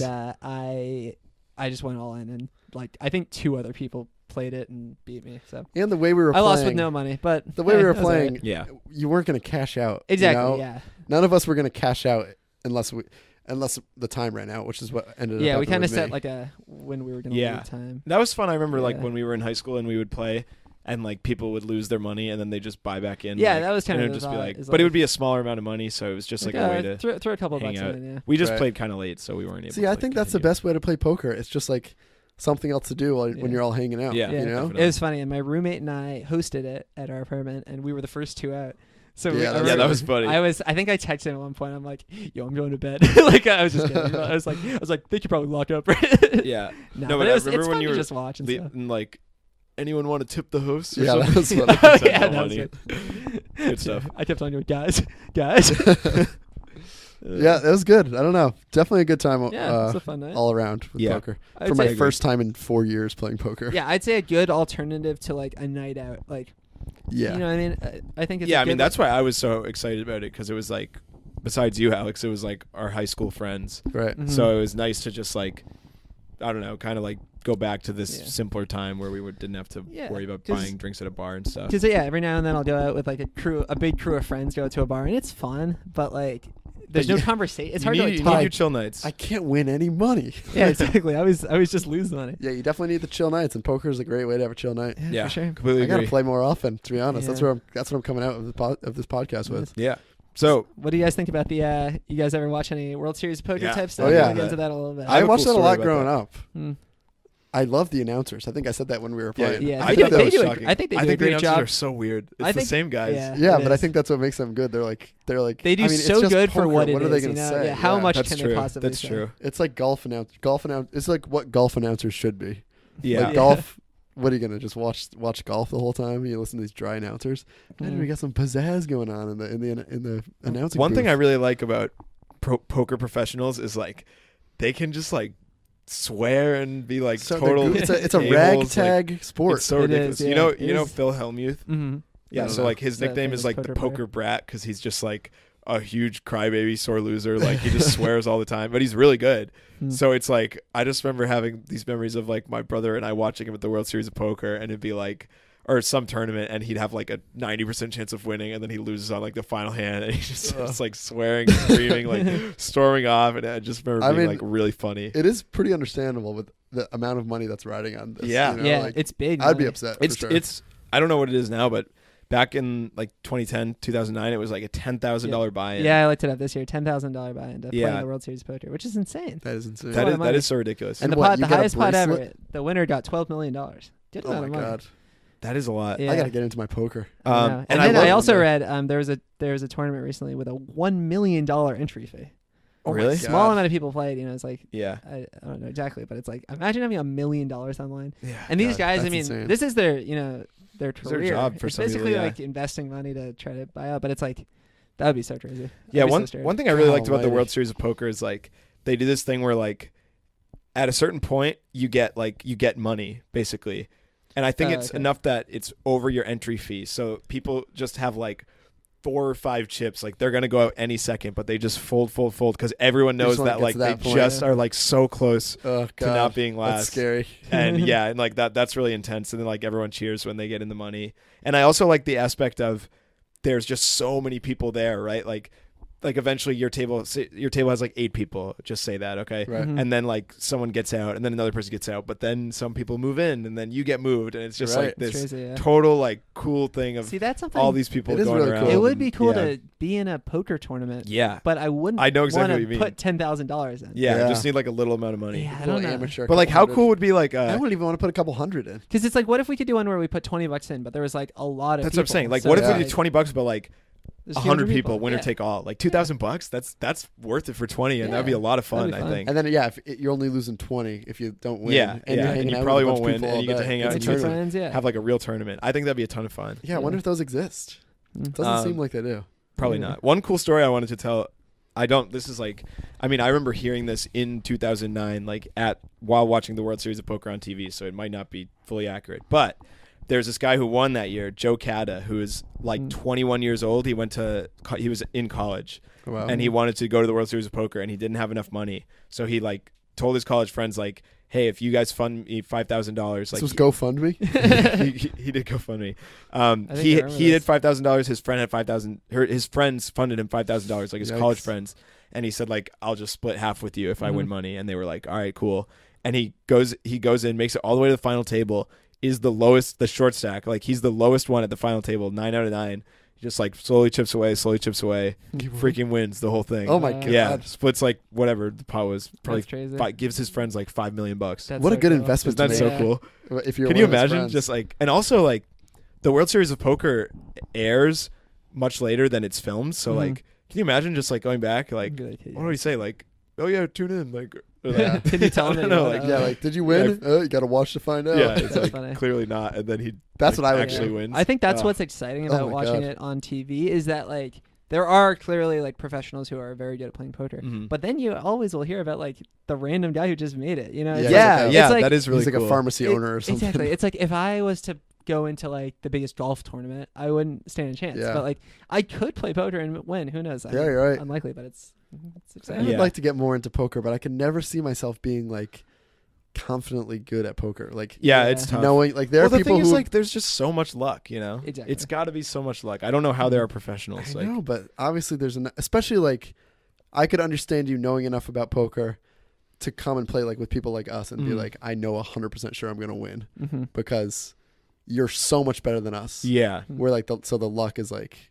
I just went all in, and like I think 2 other people played it and beat me. So and the way we were playing, lost with no money, but the way we were playing, right. You weren't going to cash out. Exactly. You know? None of us were going to cash out unless the time ran out, which is what ended up. Yeah, we kind of set like when we were going to leave time. That was fun. I remember like when we were in high school and we would play. And like people would lose their money, and then they just buy back in. Yeah, like, that was kind of. It would just be like, but it would be a smaller amount of money, so it was just like a way to throw a couple hang bucks out. in. Yeah. We just played kind of late, so we weren't able. See, I think that's the best way to play poker. It's just like something else to do when you're all hanging out. Yeah, you know. It was funny, and my roommate and I hosted it at our apartment, and we were the first 2 out. So that was funny. I think I texted him at one point. I'm like, "Yo, I'm going to bed." Like I was just kidding. I was like, "They could probably lock up." Right? Yeah. No, but it's when you were just watching stuff. And like, anyone want to tip the host? Yeah, that was funny. That was good stuff. I kept on going, guys. Yeah, it was good. I don't know. Definitely a good time. Yeah, it's a fun night all around with poker. For my first time in 4 years playing poker. Yeah, I'd say a good alternative to like a night out. Like, you know what I mean? I think it's I mean, that's why I was so excited about it, because it was like, besides you, Alex, it was like our high school friends. Right. Mm-hmm. So it was nice to just like, I don't know, kind of like go back to this simpler time where we didn't have to worry about buying drinks at a bar and stuff. Because every now and then I'll go out with like a big crew of friends, go to a bar, and it's fun, but like there's no conversation. It's hard to like talk. You need your chill nights. I can't win any money. Yeah, exactly. I was just losing money. Yeah, you definitely need the chill nights, and poker is a great way to have a chill night. Yeah, for sure. Completely agree. I gotta play more often, to be honest. That's what I'm coming out of this podcast with. Yeah. So, what do you guys think about the? You guys ever watch any World Series of Poker type stuff? Oh yeah, we'll get into that a little bit. I watched that a lot growing up. I love the announcers. I think I said that when we were playing. Yeah, I think they do a great job. They're so weird. It's the same guys. Yeah, but I think that's what makes them good. They're like they do so good for what it is. What are they going to say? Yeah, how much can they possibly say? That's true. It's like golf announce. It's like what golf announcers should be. Yeah, like golf. what are you gonna just watch golf the whole time? You listen to these dry announcers. And we got some pizzazz going on in the announcing. One booth. thing I really like about poker professionals is like they can just like swear and be like so total. It's a ragtag sport. It's so ridiculous. Is, you yeah. know Phil Hellmuth. Mm-hmm. Yeah, so like his nickname is like the poker brat because he's just like a huge crybaby, sore loser. Like he just swears all the time, but he's really good. So it's like I just remember having these memories of like my brother and I watching him at the World Series of Poker, and it'd be like, or some tournament, and he'd have like a 90% chance of winning, and then he loses on like the final hand, and he just like swearing, screaming, like storming off, and I just remember being like really funny. It is pretty understandable with the amount of money that's riding on this. Yeah, you know, yeah, like, it's big. I'd be upset. It's I don't know what it is now, but back in like 2010, 2009, it was like a $10,000 buy-in. Yeah, I looked it up this year. $10,000 buy-in to play in the World Series of Poker, which is insane. That is insane. That is so ridiculous. And the highest pot ever, the winner got $12 million. Good amount of money. God. That is a lot. Yeah. I got to get into my poker. And then I also read there was a tournament recently with a $1 million entry fee. Oh, really? Small amount of people played. You know, it's like I don't know exactly, but it's like imagine having $1 million online. Yeah. And these guys, I mean, insane. this is their their career. It's their job for it's some basically people, like investing money to try to buy out, but it's like that would be so crazy. Yeah, one thing I really liked about the World Series of Poker is like they do this thing where like at a certain point you get money basically. And I think it's enough that it's over your entry fee. So people just have like 4 or 5 chips. Like they're going to go out any second, but they just fold because everyone knows that like they just are like so close to not being last. That's scary. And yeah, and like that's really intense. And then like everyone cheers when they get in the money. And I also like the aspect of there's just so many people there, right? Like eventually your table has like 8 people, just say that, okay? Right. Mm-hmm. And then like someone gets out and then another person gets out, but then some people move in and then you get moved, and it's just like this crazy, total like cool thing of that's something all these people going really around. cool. It would be cool to be in a poker tournament. Yeah. But I wouldn't I know exactly want what you to mean. put $10,000 in. Yeah, just need like a little amount of money. Yeah, I don't know. Amateur, but like how cool would be like I wouldn't even want to put a couple hundred in. Because it's like, what if we could do one where we put $20 in, but there was like a lot of That's people. what I'm saying. Like So what if we like, did $20 but like 100 people, winner yeah. take all, like $2,000. That's worth it for 20, and that'd be a lot of fun. I think. And then if you're only losing 20 if you don't win. Yeah, and you're hanging you out probably with a won't bunch of win, people and you get to all hang day. out It's and a friends, have like a real tournament. I think that'd be a ton of fun. Yeah, I wonder if those exist. It doesn't seem like they do. Probably not. One cool story I wanted to tell. This is like, I mean, I remember hearing this in 2009, like while watching the World Series of Poker on TV, so it might not be fully accurate, but there's this guy who won that year, Joe Cata, who is like 21 years old. He was in college, and he wanted to go to the World Series of Poker, and he didn't have enough money, so he like told his college friends like, "Hey, if you guys fund me $5,000, like this was GoFundMe." he did GoFundMe. He did $5,000. His friend had $5,000. His friends funded him $5,000, like his college friends, and he said like, "I'll just split half with you if I win money." And they were like, "All right, cool." And he goes in, makes it all the way to the final table. Is the lowest, the short stack. Like he's the lowest one at the final table, 9 out of 9. He just like slowly chips away, freaking wins the whole thing. Oh my god! Yeah, splits like whatever the pot was. Probably crazy. gives his friends like $5 million. What a good investment! That's so cool. If you're Can you imagine just like, and also like, the World Series of Poker airs much later than it's filmed. So like, can you imagine just like going back, like, what do we say, like, oh yeah, tune in, like. Can you tell him? Like, did you win? You got to watch to find out. Yeah, it's like clearly not, and then that's what I would actually wins. I think that's what's exciting about watching it on TV is that like there are clearly like professionals who are very good at playing poker, but then you always will hear about like the random guy who just made it. You know? It's that is really he's like cool. a pharmacy owner or something. Exactly. It's like if I was to go into like the biggest golf tournament, I wouldn't stand a chance. Yeah. But like I could play poker and win. Who knows? Yeah, you're right. Unlikely, but it's I exciting. would like to get more into poker, but I can never see myself being like confidently good at poker. Like it's tough. Knowing like there are the people thing who is like there's just so much luck, you know. Exactly. It's got to be so much luck. I don't know how there are professionals. I know, but obviously there's especially like I could understand you knowing enough about poker to come and play like with people like us and be like, I know 100% sure I'm gonna win because you're so much better than us. Yeah, we're like so the luck is like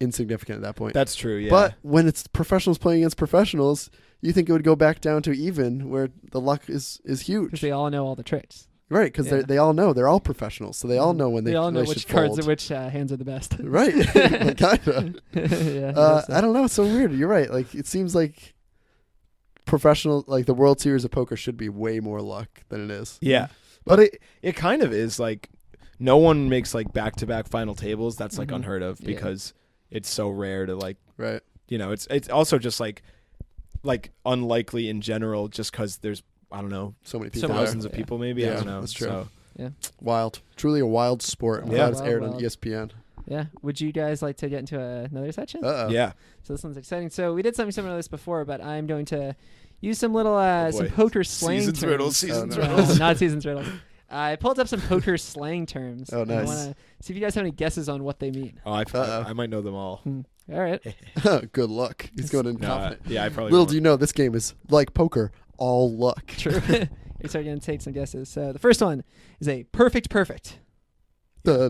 insignificant at that point. That's true. Yeah, but when it's professionals playing against professionals, you think it would go back down to even, where the luck is huge. Because they all know all the tricks. Right, because they all know. They're all professionals, so they all know when they all know which cards fold. and which hands are the best. Right, kind of. I don't know. It's so weird. You're right. Like it seems like professional, like the World Series of Poker should be way more luck than it is. Yeah. But it kind of is like no one makes like back-to-back final tables. That's like unheard of because it's so rare to like right. You know, it's also just like unlikely in general just because there's I don't know so many people, thousands of people maybe. I don't know. That's true. So. Yeah, wild, truly a wild sport. I'm glad it's aired on ESPN. Yeah. Would you guys like to get into another section? Yeah. So this one's exciting. So we did something similar to this before, but I'm going to use some little some poker slang terms. Season's No, riddles. not season's riddles. I pulled up some poker slang terms. Oh, nice. I want to see if you guys have any guesses on what they mean. Oh, I might know them all. All right. Good luck. He's going in confident. Yeah, I probably Little won't. do you know, this game is like poker, all luck. True. You start going to take some guesses. So the first one is a perfect. Perfect. You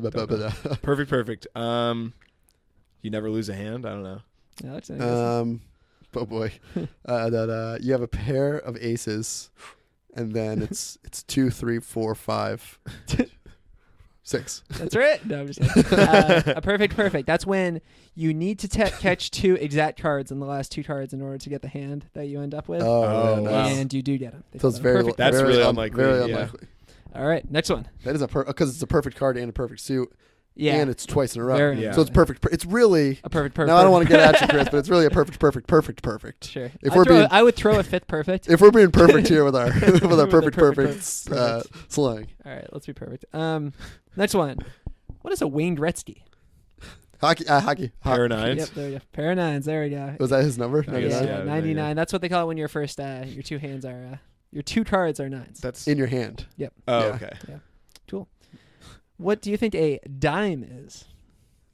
never lose a hand. I don't know. Alex, Oh boy. That you have a pair of aces, and then it's 2, 3, 4, 5, 6. That's right. No, I'm just kidding. A perfect. That's when you need to catch 2 exact cards in the last 2 cards in order to get the hand that you end up with. Oh, nice. And you do get them. So it's very perfect. That's very really unlikely. Very yeah. unlikely. All right, next one. That is because it's a perfect card and a perfect suit. Yeah. And it's twice in a row. Very So it's perfect. It's really a perfect. Now I don't want to get at you, Chris, but it's really a perfect. Sure. I would throw a fifth perfect. If we're being perfect here with our perfect slang. All right, let's be perfect. Next one. What is a Wayne Gretzky? Hockey. Pair of nines. Yep, there we go. Pair of nines. There we go. Was that his number? Yeah, 99. That's what they call it when your first your 2 hands are your 2 cards are nines. That's in your hand. Yep. Oh, okay. Yeah. Cool. What do you think a dime is?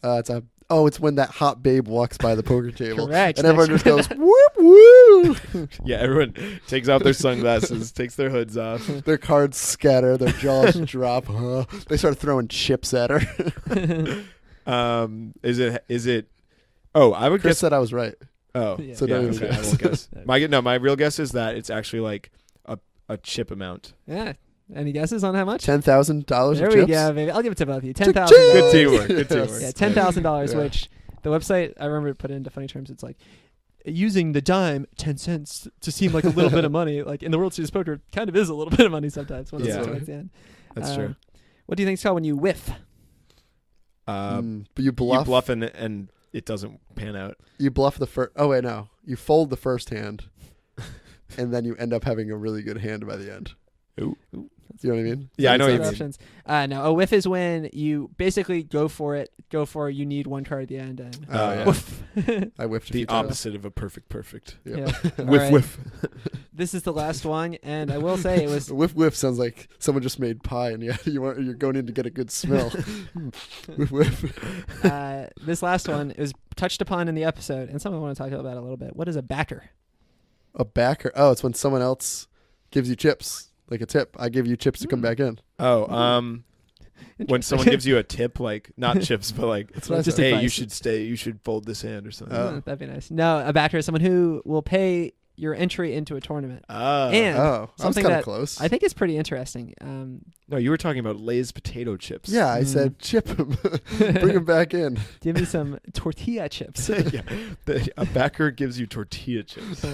It's when that hot babe walks by the poker table. Correct. And everyone just goes, whoop, woo. Yeah, everyone takes off their sunglasses, takes their hoods off. Their cards scatter, their jaws drop. They start throwing chips at her. Is it? Oh, I would Chris guess. said I was right. Oh, Yeah. So yeah, don't even okay, I won't guess. My real guess is that it's actually like a chip amount. Yeah. Any guesses on how much? $10,000 There of we chips? go, baby. I'll give it to both of you. $10,000. Good teamwork. Good teamwork. Yeah, $10,000, Yeah. which the website, I remember it put it into funny terms. It's like using the dime, 10 cents, to seem like a little bit of money. Like in the World Series of Poker, kind of is a little bit of money sometimes when it's towards the end. That's true. What do you think it's called when you whiff? But you bluff. You bluff and it doesn't pan out. You bluff the first. Oh, wait, no. You fold the first hand, and then you end up having a really good hand by the end. Ooh. You know what I mean? Yeah, I know what you mean. Options. No, a whiff is when you basically go for it. You need 1 card at the end. And whiff. I whiffed a The few times. opposite of a perfect. Yeah. Whiff. This is the last one, and I will say it was Whiff sounds like someone just made pie, and you're going in to get a good smell. Whiff. this last one is touched upon in the episode, and something I want to talk about a little bit. What is a backer? A backer. Oh, it's when someone else gives you chips, like a tip. I give you chips to come back in. Oh, when someone gives you a tip, like not chips, but like, just hey, advice. you should stay. You should fold this hand or something. That'd be nice. No, a backer is someone who will pay your entry into a tournament. And I was something kind of that close. I think is pretty interesting. No, you were talking about Lay's potato chips. Yeah, I said chip him, bring him back in. Give me some tortilla chips. Yeah. A backer gives you tortilla chips.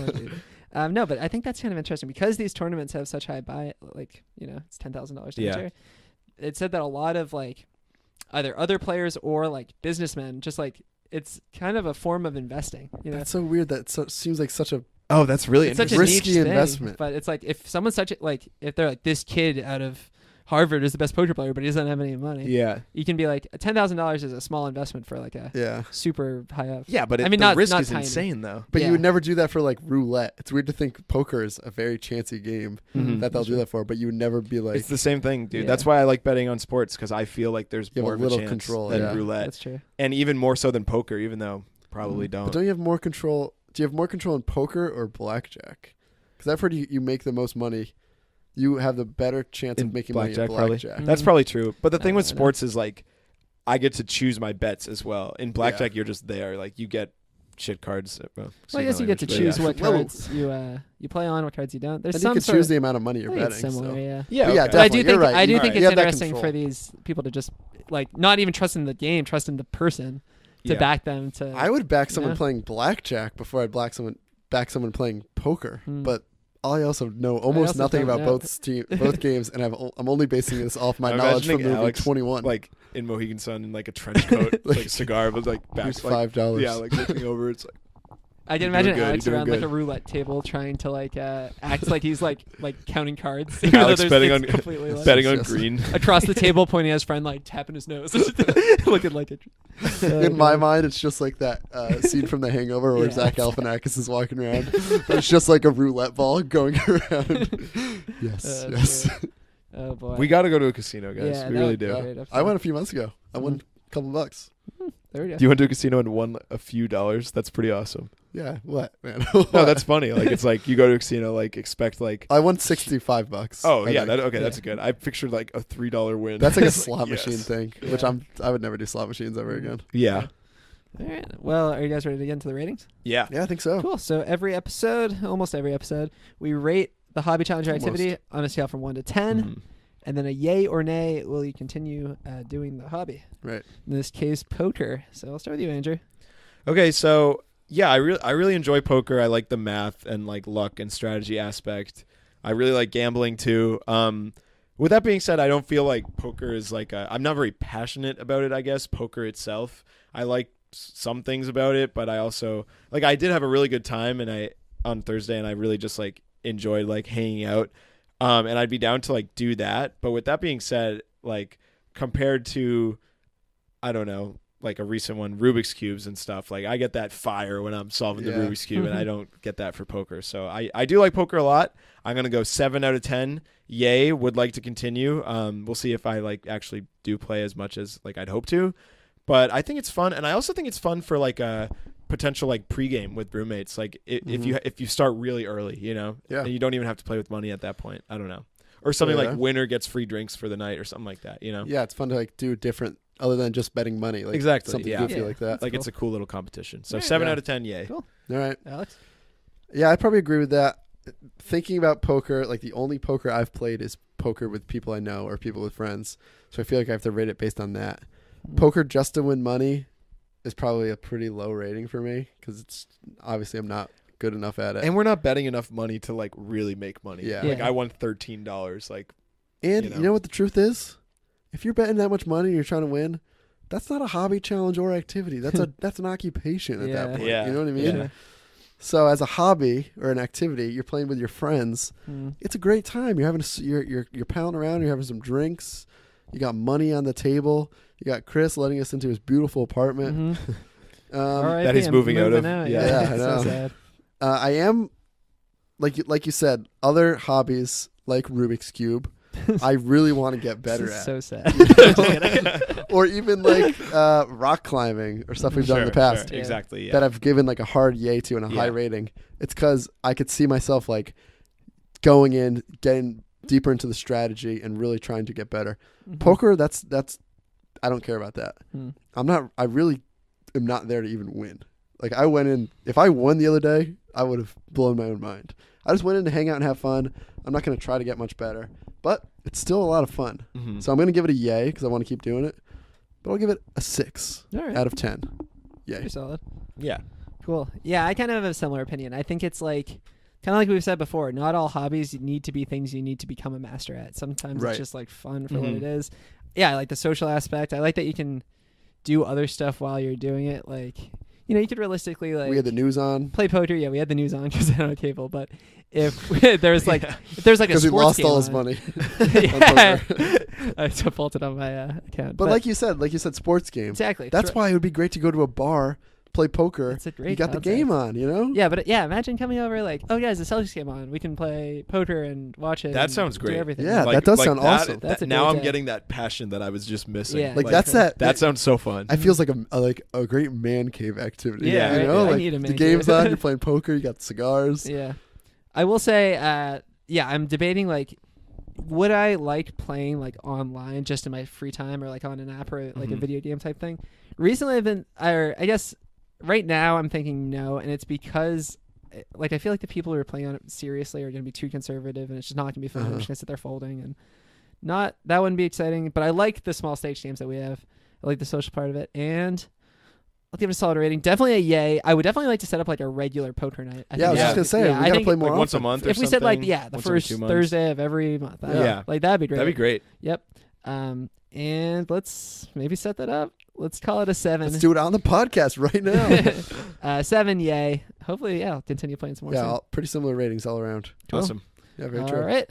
No, but I think that's kind of interesting because these tournaments have such high buy, like, it's $10,000 to enter. It said that a lot of like either other players or like businessmen, just like it's kind of a form of investing. That's so weird. That seems like such a that's really it's such a risky niche thing, investment. but it's like if someone's if they're like this kid out of Harvard is the best poker player, but he doesn't have any money. Yeah, you can be like $10,000 is a small investment for like a super high up. Yeah, but the risk not is tiny. insane though. But you would never do that for like roulette. It's weird to think poker is a very chancy game that they'll do that for, but you would never be like. It's the same thing, dude. Yeah. That's why I like betting on sports because I feel like there's more of a chance control than roulette. That's true, and even more so than poker, even though probably don't. But don't you have more control? Do you have more control in poker or blackjack? Because I've heard you make the most money. You have the better chance of making money in blackjack. That's probably true. But the thing with sports is like, I get to choose my bets as well. In blackjack, you're just there. Like you get shit cards. I guess you get to choose what cards you play on, what cards you don't. There's some you can choose the amount of money you're betting. Similar, yeah. Yeah, but I do think right. I do think it's interesting control. for these people to just like not even trust in the game, trust in the person to back them to. I would back someone playing blackjack before I'd back someone playing poker, but I also know almost nothing about both games, and I'm only basing this off my knowledge from movie Alex, 21. Like in Mohegan Sun, in like a trench coat, like cigar, but like back $5. Yeah, like looking over, it's like. I can imagine Alex around like a roulette table trying to like act like he's like counting cards. Alex betting on green across the table, pointing at his friend, like tapping his nose, looking like it. In my mind, it's just like that scene from The Hangover where Zach Galifianakis is walking around. It's just like a roulette ball going around. Yes. Oh boy, we got to go to a casino, guys. Yeah, we really do. I went a few months ago. I won a couple bucks. There we go. You went to a casino and won a few dollars? That's pretty awesome. Yeah, what, man? No, that's funny. Like, it's like you go to a casino, like, expect, like... I won $65. Oh, yeah. That's good. I pictured, like, a $3 win. That's like a slot machine thing, which I would never do slot machines ever again. Yeah. All right. Well, are you guys ready to get into the ratings? Yeah. Yeah, I think so. Cool. So almost every episode, we rate the hobby challenge activity on a scale from 1 to 10. Mm-hmm. And then a yay or nay, will you continue doing the hobby? Right. In this case, poker. So I'll start with you, Andrew. Okay, so... Yeah, I really enjoy poker. I like the math and like luck and strategy aspect. I really like gambling too. With that being said, I don't feel like poker is like I'm not very passionate about it, I guess, poker itself. I like some things about it, but I also like I did have a really good time on Thursday, and I really just like enjoyed like hanging out. And I'd be down to like do that. But with that being said, like compared to I don't know, like a recent one, Rubik's Cubes and stuff. Like I get that fire when I'm solving the Rubik's Cube, and I don't get that for poker. So I do like poker a lot. I'm going to go 7 out of 10. Yay, would like to continue. We'll see if I like actually do play as much as like I'd hope to. But I think it's fun. And I also think it's fun for like a potential like pregame with roommates. Like if you start really early, you know, and you don't even have to play with money at that point. I don't know. Or something like winner gets free drinks for the night or something like that, you know? Yeah, it's fun to like do different other than just betting money. Like exactly. Something goofy like that. Like it's a cool little competition. So 7 out of 10, yay. Cool. All right. Alex? Yeah, I probably agree with that. Thinking about poker, like the only poker I've played is poker with people I know or people with friends. So I feel like I have to rate it based on that. Poker just to win money is probably a pretty low rating for me because it's obviously I'm not good enough at it. And we're not betting enough money to like really make money. Yeah. Like I won $13. Like, and you know what the truth is? If you're betting that much money and you're trying to win, that's not a hobby challenge or activity. That's an occupation at that point. Yeah. You know what I mean? Yeah. So as a hobby or an activity, you're playing with your friends. It's a great time. You're having you're palling around. You're having some drinks. You got money on the table. You got Chris letting us into his beautiful apartment that he's moving out of. Yeah, I know. So sad. I am like you said, other hobbies like Rubik's Cube. I really want to get better at. So sad. Or even like rock climbing or stuff we've done in the past. Sure. Exactly. Yeah. That I've given like a hard yay to and a high rating. It's because I could see myself like going in, getting deeper into the strategy and really trying to get better. Poker, that's I don't care about that. I really am not there to even win. Like I went in, if I won the other day, I would have blown my own mind. I just went in to hang out and have fun. I'm not going to try to get much better, but it's still a lot of fun. So I'm going to give it a yay because I want to keep doing it, but I'll give it a 6 out of 10. Yay. Pretty solid. Yeah. Cool. Yeah, I kind of have a similar opinion. I think it's like, kind of like we've said before, not all hobbies need to be things you need to become a master at. Sometimes it's just like fun for what it is. Yeah, I like the social aspect. I like that you can do other stuff while you're doing it. Like, you know, you could realistically like... We had the news on. Play poker. Yeah, we had the news on because I don't have cable. But if there's like if there's like a sports game, because he lost all his money. I defaulted on my account. But like you said, sports game. Exactly. That's why it would be great to go to a bar, play poker. It's a great you got concept. the game on, you know? Yeah, but imagine coming over like, oh guys, the Celtics game on. We can play poker and watch it. That sounds great. Do everything. Yeah, that does sound awesome. Now I'm getting that passion that I was just missing. Yeah, like that's that. That sounds so fun. It feels like a great man cave activity. Yeah, you know, I like need a man the game's cave. on. You're playing poker. You got cigars. Yeah, I will say, I'm debating like, would I like playing like online just in my free time or like on an app or like a video game type thing? Recently, I guess right now I'm thinking no, and it's because like I feel like the people who are playing on it seriously are going to be too conservative, and it's just not going to be fun. I'm just going to sit there folding, and that wouldn't be exciting. But I like the small stage games that we have. I like the social part of it, and I'll give it a solid rating. Definitely a yay. I would definitely like to set up like a regular poker night. I was just gonna say we gotta play more like once a month. If we said like the once first Thursday of every month. Like that'd be great. That'd be great. Yep. And let's maybe set that up. Let's call it a 7. Let's do it on the podcast right now. 7, yay. Hopefully, I'll continue playing some more. Yeah, pretty similar ratings all around. Cool. Awesome. Yeah, very true. All right.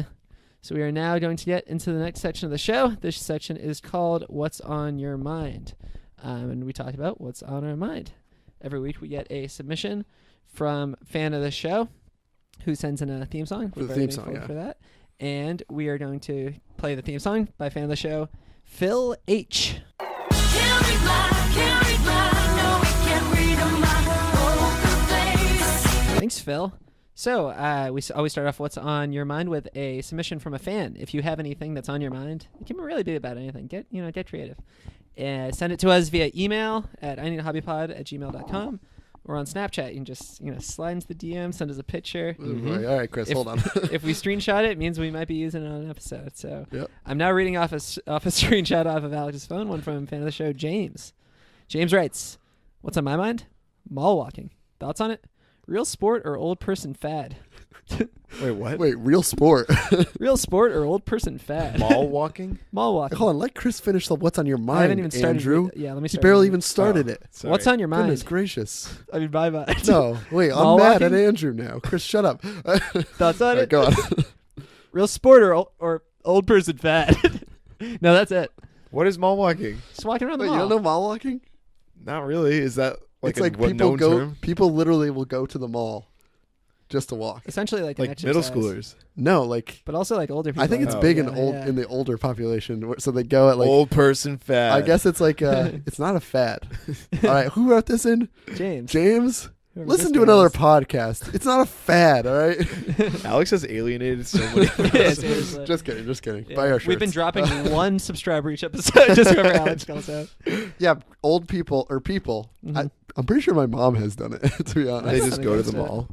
So we are now going to get into the next section of the show. This section is called What's on Your Mind? And we talked about what's on our mind. Every week we get a submission from fan of the show who sends in a theme song. For the theme song, for that. And we are going to play the theme song by fan of the show, Phil H. Thanks, Phil. So we always start off what's on your mind with a submission from a fan. If you have anything that's on your mind, it can really be about anything. Get creative. Send it to us via email at ineedahobbypod@gmail.com or on Snapchat. You can just slide into the DM, send us a picture. Mm-hmm. All right, Chris, hold on. If we screenshot it means we might be using it on an episode. So yep. I'm now reading off a screenshot off of Alex's phone, one from a fan of the show, James. James writes, "What's on my mind? Mall walking. Thoughts on it? Real sport or old person fad?" Wait, what? Wait, real sport. Real sport or old person fad? Mall walking? Mall walking. Hold on, let Chris finish the what's on your mind, I haven't even started. Andrew. Yeah, let me He start. barely even started it. Sorry. What's on your mind? Goodness gracious. I mean, my mind. No, wait, I'm Mall mad walking? at Andrew now. Chris, shut up. Thoughts on Right, it? go on. Real sport or old person fad? No, that's it. What is mall walking? Just walking around the Wait, mall. you don't know mall walking? Not really. Is that like It's a like people known go. term? People literally will go to the mall just to walk. Essentially like an Like middle exercise. schoolers. No, like But also like older people. I think it's Oh. big Yeah, in the older population. So they go at like Old person fad. I guess it's like it's not a fad. All right, who wrote this in? James. James. Whoever Listen this to guy another is. podcast. It's not a fad, all right? Alex has alienated so many Yeah, people. seriously. Just kidding. Yeah. Buy our shirts. We've been dropping one subscriber each episode, just whoever Alex calls out. Yeah, old people or people. Mhm. I'm pretty sure my mom has done it. To be honest, They That's just not go to against the it. mall.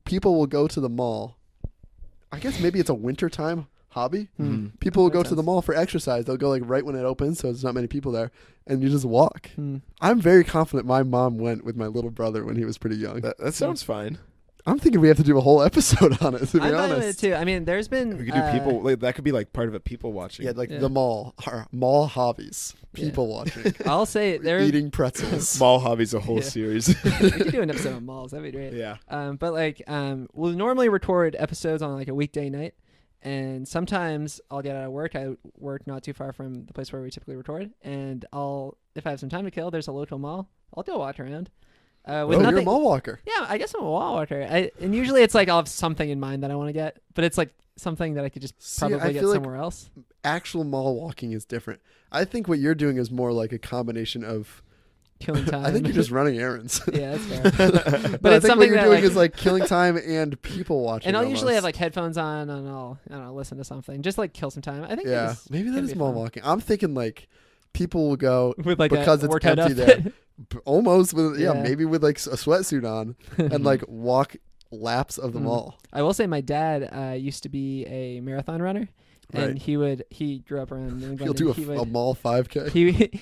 people will go to the mall. I guess maybe it's a wintertime hobby. Hmm. People will That go makes to the sense. mall for exercise. They'll go like right when it opens, so there's not many people there, and you just walk. Hmm. I'm very confident my mom went with my little brother when he was pretty young. That sounds fine. I'm thinking we have to do a whole episode on it. To be I'm fine with it honest, too. I mean, there's been We could do people. Like, that could be like part of a people watching. yeah, like Yeah. the mall, our mall hobbies, Yeah. people watching, I'll say there. eating pretzels. Mall hobbies, a whole Yeah. series. We could do an episode on malls. That'd be great. Yeah. But like, we'll normally record episodes on like a weekday night, and sometimes I'll get out of work. I work not too far from the place where we typically record, and if I have some time to kill, there's a local mall. I'll go walk around. With Oh, you're a nothing. mall walker. Yeah, I guess I'm a wall walker. And usually it's like I'll have something in mind that I want to get, but it's like something that I could just See, I probably get feel like somewhere else. Actual mall walking is different. I think what you're doing is more like a combination of. Killing time. I think you're just running errands. Yeah, that's fair. But But I it's think what something you're that, doing like- is like killing time and people watching. And I'll usually have almost. like headphones on and I'll listen to something, just like kill some time. I think Yeah, maybe that can is be mall fun. walking. I'm thinking like people will go with like because a it's workout empty outfit. there. Almost with Yeah. maybe with like a sweatsuit on and like walk laps of the Mm. mall. I will say my dad used to be a marathon runner, and Right. he grew up around New England. He'll do and he a would, mall 5K.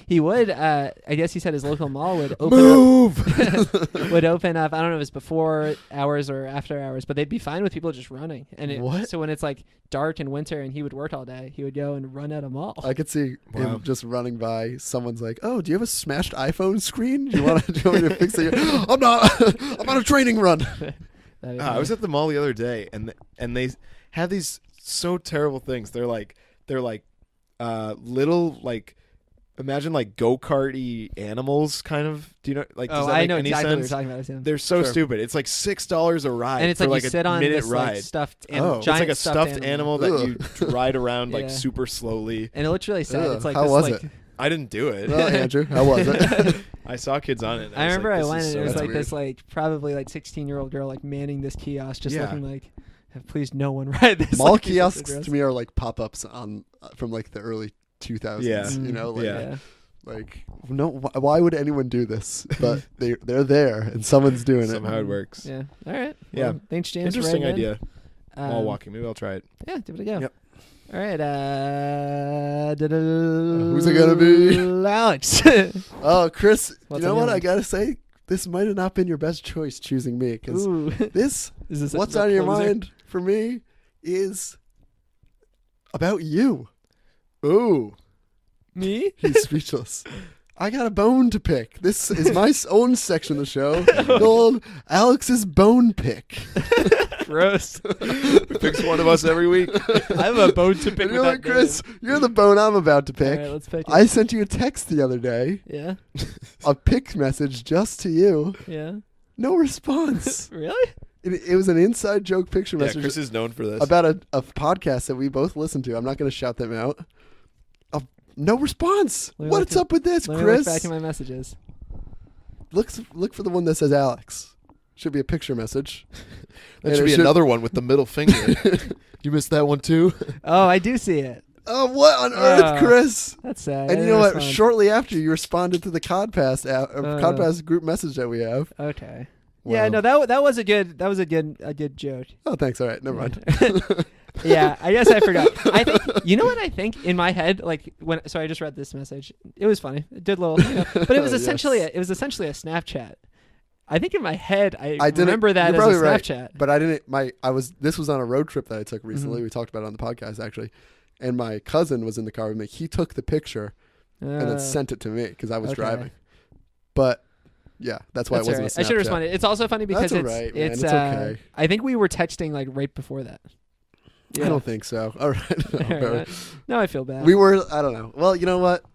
he would I guess he said his local mall would open Move. would open up. I don't know if it was before hours or after hours, but they'd be fine with people just running. And What? So when it's like dark in winter and he would work all day, he would go and run at a mall. I could see Wow. him just running by. Someone's like, "Oh, do you have a smashed iPhone screen? Do you want me to fix it?" I'm not. I'm on a training run. That'd be I funny. was at the mall the other day, and they have these so terrible things. They're like little like. Imagine like go-karty animals, kind of. Do you know? Like, does that I make know any exactly what you're sense? talking about. Yeah. They're so Sure. stupid. It's like $6 a ride, And it's for like like you a sit on minute this ride. like stuffed Oh. animal, It's giant It's like a stuffed animal that Ugh. you ride around like Yeah. super slowly. And it looks really sad. Ugh, It's like how this, was like, it? I didn't do it. Well, Andrew, how was it? I saw kids on it. And I remember was I like, went this is and it was so like weird. this like probably like 16-year-old girl like manning this kiosk, just Yeah. looking like, please no one ride this. Mall like, it's so kiosks gross. to me are like pop-ups on from like the early 2000s. Yeah. You know, like Yeah. like no, why would anyone do this? But they're there and someone's doing Somehow it works. Yeah. All right. Yeah. Well, thanks, James. for Interesting writing in. idea. Mall walking. Maybe I'll try it. Yeah, give it a go. Yep. All right. Who's it gonna be? Alex. Oh, Chris. What's you know on what? your I gotta say, this might have not been your best choice choosing me, because this what's on your mind for me is about you. Ooh. Me? He's speechless. I got a bone to pick. This is my own section of the show called Alex's Bone Pick. Gross. Picks one of us every week. I have a bone to pick. You know what, Chris? You're the bone I'm about to pick. All right, let's pick it. I sent you a text the other day. Yeah. A pick message just to you. Yeah. No response. Really? It was an inside joke picture Yeah, message Chris is known for this. about a podcast that we both listen to. I'm not going to shout them out. No response. What's up with this, Let Chris? me look back in my messages. Look for the one that says Alex. Should be a picture message. That should be another one with the middle finger. You missed that one too? Oh, I do see it. Oh, what on earth, Chris? That's sad. And you know what? Shortly after, you responded to the Codpass group message that we have. Okay. Wow. Yeah, no, that was a good joke. Oh, thanks. All right, never mind. Yeah, I guess I forgot. I think you know what I think in my head, like so I just read this message. It was funny. It did little, but it was essentially a Snapchat. I think in my head I remember that as a Snapchat. Right, but I didn't. This was on a road trip that I took recently. Mm-hmm. We talked about it on the podcast actually, and my cousin was in the car with me. He took the picture and then sent it to me because I was driving. But yeah, that's why it wasn't a Snapchat. I should have responded. It's also funny because it's okay. I think we were texting like right before that. Yeah. I don't think so. All right. All right. Now I feel bad. We were. I don't know. Well, you know what?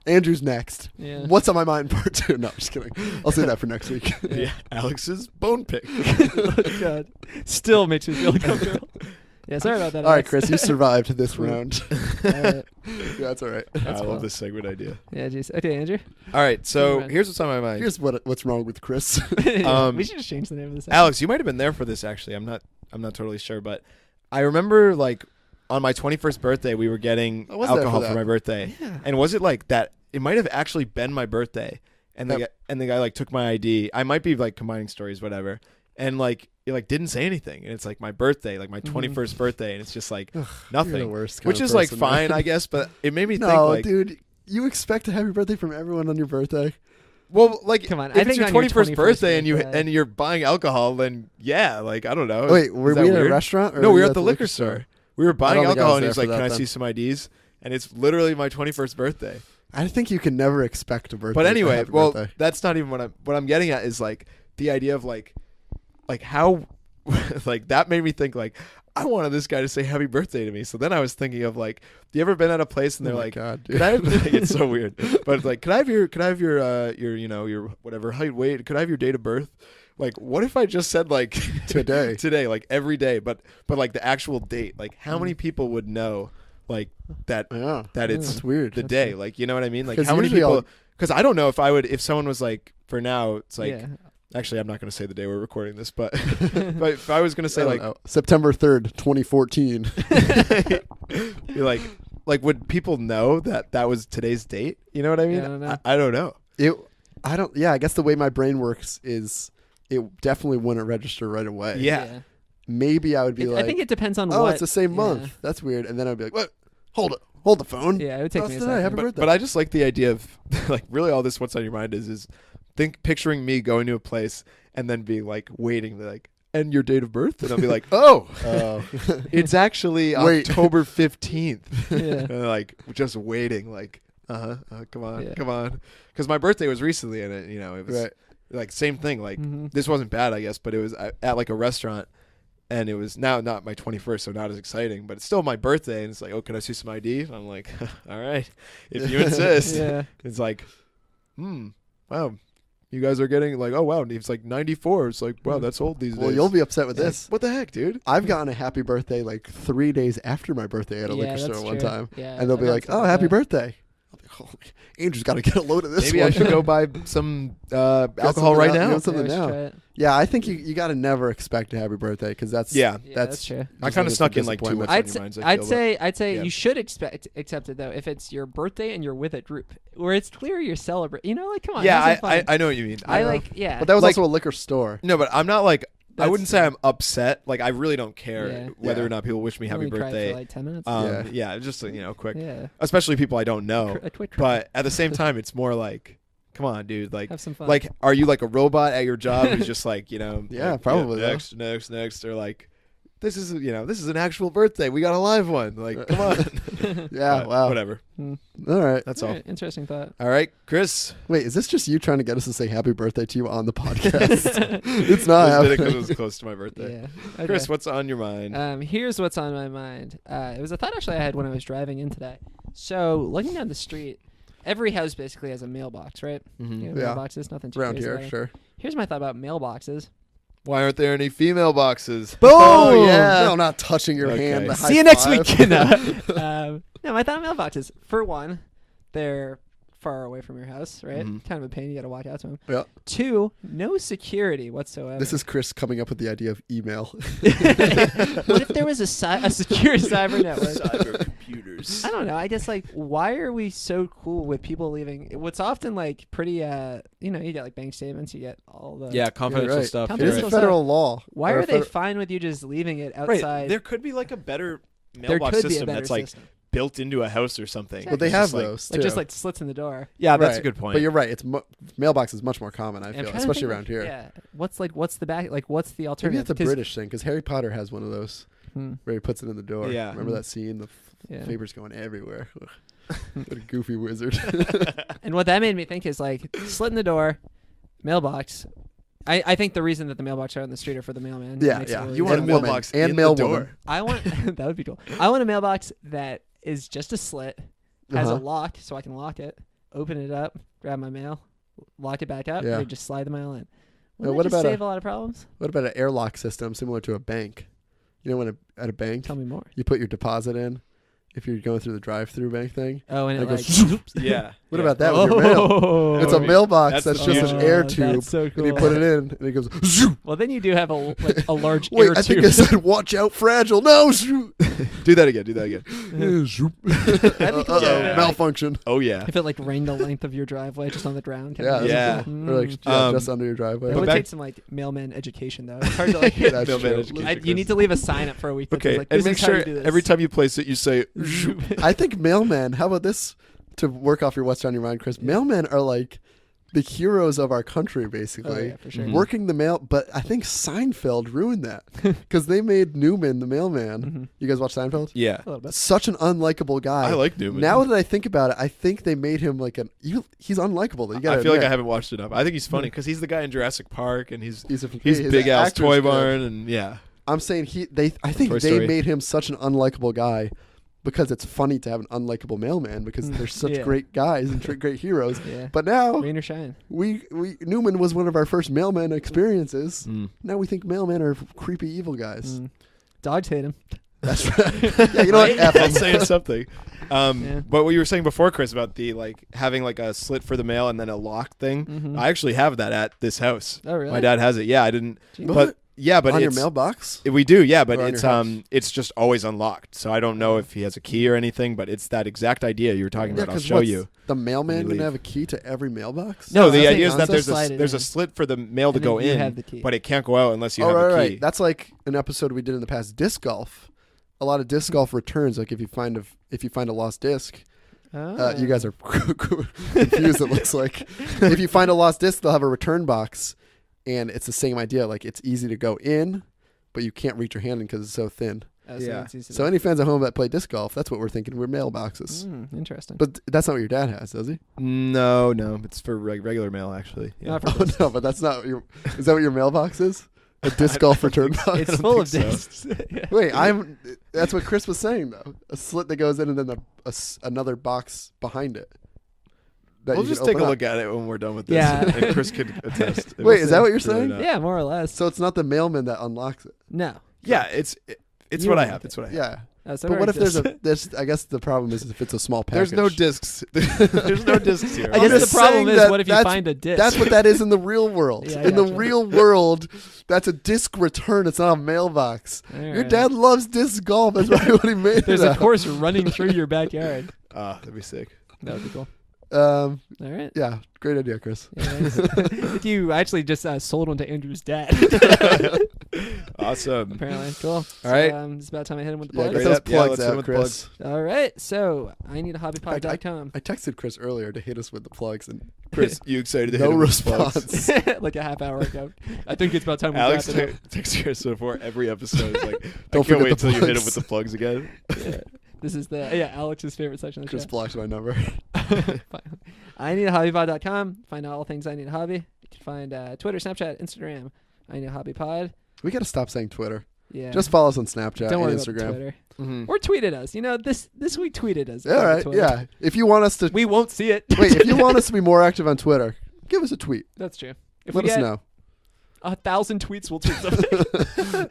Andrew's next. Yeah. What's on my mind part 2? No, just kidding. I'll say that for next week. Yeah. Alex's bone pick. Oh, God. Still makes me feel uncomfortable. Yeah, sorry about that. All right, Chris, you survived this round. Yeah, that's all right. I love this segment idea. Yeah, geez. Okay, Andrew. All right, so here's what's on my mind. Here's what's wrong with Chris. We should just change the name of this. Alex, you might have been there for this actually. I'm not totally sure, but I remember like on my 21st birthday we were getting alcohol for my birthday. Yeah. And was it like that? It might have actually been my birthday, and the guy like took my ID. I might be like combining stories, whatever. And like it like didn't say anything, and it's like my birthday, like my 21st birthday, and it's just like nothing, you're the worst kind which of is like person, fine, man. I guess. But it made me think, no, like, dude, you expect a happy birthday from everyone on your birthday. Well, like, come on, if it's your 21st birthday and you're buying alcohol, then yeah, like I don't know. Wait, were we at a restaurant? Or no, we were at the liquor store. We were buying alcohol, and he was like, "Can I see some IDs?" And it's literally my 21st birthday. I think you can never expect a birthday. But anyway, well, birthday. That's not even what I'm getting at. Is like the idea of like how like that made me think like I wanted this guy to say happy birthday to me. So then I was thinking of like, you ever been at a place and they're like, God, could I have, it's so weird, but it's like, could I have your you know, your whatever height, weight, could I have your date of birth? Like, what if I just said like today, like every day, but like the actual date, like how many people would know like that it's weird. The day, like, you know what I mean? Like how many people, because I don't know if someone was like, for now, it's like, actually, I'm not going to say the day we're recording this, but but if I was going to say like September 3rd, 2014, you're like would people know that was today's date? You know what I mean? I don't know. I guess the way my brain works is it definitely wouldn't register right away. Yeah. Maybe I would be like, I think it depends on it's the same month. That's weird. And then I'd be like, what? Hold the phone. Yeah, it would take me a second. Happy birthday. But I just like the idea of like really all this what's on your mind is picturing me going to a place and then being like waiting like, and your date of birth? And I'll be like, it's actually October 15th. Yeah. And like just waiting like, come on. Because my birthday was recently and it was like same thing. Like this wasn't bad, I guess, but it was at like a restaurant. And it was now not my 21st, so not as exciting, but it's still my birthday. And it's like, can I see some ID? And I'm like, all right, if you insist. Yeah. It's like, wow, you guys are getting like, oh, wow. And it's like 94. It's like, wow, that's old these days. Well, you'll be upset with this. What the heck, dude? I've gotten a happy birthday like 3 days after my birthday at a liquor store one time. Yeah, and they'll be like, happy birthday. I'll be like, oh, Andrew's got to get a load of this. Maybe I should go buy some alcohol right now. Yeah, I think you got to never expect a happy birthday because that's true. I kind of snuck in like too much. I'd say you should accept it though if it's your birthday and you're with a group where it's clear you're celebrating. You know, like come on. Yeah, I know what you mean. But that was also a liquor store. No, but I'm not like I wouldn't say I'm upset. Like I really don't care whether Yeah. or not people wish me happy birthday. For like 10 minutes. Yeah, just quick. Yeah. Especially people I don't know. A quick But at the same time, it's more like, come on, dude. Like, have some fun. like, are you like a robot at your job who's just like, Yeah, like, probably, next, or like, this is an actual birthday. We got a live one. Like, come on. Yeah, wow. Whatever. All right. That's all. Interesting thought. All right, Chris. Wait, is this just you trying to get us to say happy birthday to you on the podcast? It's not happening. Because it was close to my birthday. Yeah. Okay. Chris, what's on your mind? Here's what's on my mind. It was a thought actually I had when I was driving in today. So looking down the street, every house basically has a mailbox, right? Mm-hmm. You know, Yeah. mailboxes, nothing too Around crazy here, about it. sure. Here's my thought about mailboxes. Why aren't there any female boxes? Oh, yeah. No, not touching your hand. The See you next high week. five. No, my thought on mailboxes. For one, they're far away from your house, right? Mhm. Kind of a pain. You got to walk out to them. Yeah. 2, no security whatsoever. This is Chris coming up with the idea of email. What if there was a secure cyber network? Cyber computers. I don't know. I guess why are we so cool with people leaving? What's often pretty, you get bank statements, you get all the Confidential right. stuff. Confidential Here's stuff. federal law. Why Or are they feder- fine with you just leaving it outside? Right. There could be a better There mailbox could be a system better that's system. built into a house or something. But they It's have just those too. just slits in the door. Yeah, that's a Right. good point. But you're right. It's mailbox is much more common. I I'm feel, trying to especially think, around here. Yeah. What's the back? What's the Maybe alternative? it's a 'Cause- British thing because Harry Potter has one of those Hmm. where he puts it in the door. Yeah. Remember that scene? The Yeah. Faber's going everywhere. What a goofy wizard. And what that made me think is slit in the door, mailbox. I think the reason that the mailbox are on the street are for the mailman. Yeah, Makes it yeah. really You want a And woman. mailbox And in mail the door. woman. I want that would be cool. I want a mailbox that is just a slit, has a Uh-huh. lock, so I can lock it, open it up, grab my mail, lock it back up, Yeah. and just slide the mail in. Now, Wouldn't what that just about save a lot of problems? What about an airlock system similar to a bank? You know, when at a bank, Tell me more. you put your deposit in if you're going through the drive-through bank thing. Oh, and And it it goes Yeah. What about that with your mail? Oh, It's a mailbox That's that's the just an future. air That's tube, so cool. and you put it in, and it goes. Zoom. Well, then you do have a large Wait, air I think tube. it said "Watch out, fragile." No, zoom. Do that again. Zoom. That'd be cool. Yeah. Malfunction. Oh yeah. If it rained the length of your driveway just on the ground. Yeah, Kinda Yeah. cool. Or just under your It driveway. would back- take some mailman education though. It's hard to That's Mailman true. education. you need to leave a sign up for a week. That Okay, says, and this make is how you sure do this. every time you place it, you say. I think mailmen. How about this? To work off your what's on your mind, Chris. Mailmen are the heroes of our country, basically. Oh, yeah, for sure. Mhm. Working the mail, but I think Seinfeld ruined that because they made Newman the mailman. Mhm. You guys watch Seinfeld? Yeah. A little bit. Such an unlikable guy. I like Newman. Now that I think about it, I think they made him he's unlikable. You gotta I feel like I admit. haven't watched enough. I think he's funny because he's the guy in Jurassic Park and he's He's Big Al's actor's Toy good. Barn and yeah. I'm saying I think Toy they Story. made him such an unlikable guy because it's funny to have an unlikable mailman because they're such Yeah. great guys and great heroes. Yeah. But now Rain or shine. we Newman was one of our first mailman experiences. Mm. Now we think mailmen are creepy evil guys. Mm. Dogs hate him. That's right. Yeah, you know what? F That's 'em. saying something. Yeah. But what you were saying before, Chris, about the having a slit for the mail and then a lock thing. Mhm. I actually have that at this house. Oh, really? My dad has it. Yeah, I didn't. Jeez. But What? yeah, but on your it's, mailbox. we do. Yeah, but Or on it's your house? it's just always unlocked. So I don't know if he has a key or anything. But it's that exact idea you were talking Yeah, about. I'll 'cause show what's you. The when mailman you gonna leave. have a key to every mailbox? No, the I idea think is that just slide it there's a in. slit for the mail to And go then you in, have the key. but it can't go out unless you Oh, have right, a key. right. That's like an episode we did in the past. Disc golf. A lot of disc golf returns. Like if you find a lost disc, you guys are confused. It looks like if you find a lost disc, they'll have a return box, and it's the same idea. Like it's easy to go in, but you can't reach your hand in because it's so thin. Yeah. So any fans at home that play disc golf, that's what we're thinking. We're mailboxes. Interesting. But that's not what your dad has, does he? No, it's for regular mail actually. Yeah. Not for Oh discs. no, but that's not your. Is that what your mailbox is? A disc golf return box. It's don't full of think so. discs. Yeah. Wait, that's what Chris was saying though. A slit that goes in and then another box behind it. that We'll you just can take a open look at it when we're done with this. Yeah. And Chris could attest. Wait, We'll is that see what you're true or saying? not. Yeah, more or less. So it's not the mailman that unlocks it. No. Yeah, it's You what I want have. it. It's what I have. Yeah. So But what if there's exists. I guess the problem is if it's a small package. There's no discs. There's no discs here. I guess just the problem saying is, that what if you that's- find a disc? That's what that is in the real world. Yeah, I in the gotcha. real world, that's a disc return. It's not a mailbox. All Your right. dad loves disc golf. That's probably what he made There's it a out. course running through your backyard. That'd be sick. That would be cool. All right. Yeah, great idea, Chris. Yeah, you actually just sold one to Andrew's dad. Awesome. Apparently. Cool. All right. It's about time I hit him with the Yeah, plugs. get those plugs let's hit him out, with Chris. All right. So, I need a hobbypod.com. I texted Chris earlier to hit us with the plugs, and Chris, you excited to no hit him with plugs? response. Like a half hour ago. I think it's about time we Alex wrap it up. texts Chris before every episode. It's like, Don't I can't forget wait the till you hit him plugs. with the plugs again. Yeah. This is Alex's favorite section of the Chris show. blocks my number. I need a hobbypod.com. Find out all things I need a hobby. You can find Twitter, Snapchat, Instagram. I need a hobby pod. We got to stop saying Twitter. Yeah. Just follow us on Snapchat Don't worry and about Instagram. Twitter. Mm-hmm. Or tweeted us. This week tweeted us. All right, Twitter. yeah. If you want us to We won't see it. wait, if you want us to be more active on Twitter, give us a tweet. That's true. If Let we us get know. 1,000 tweets, we'll tweet something.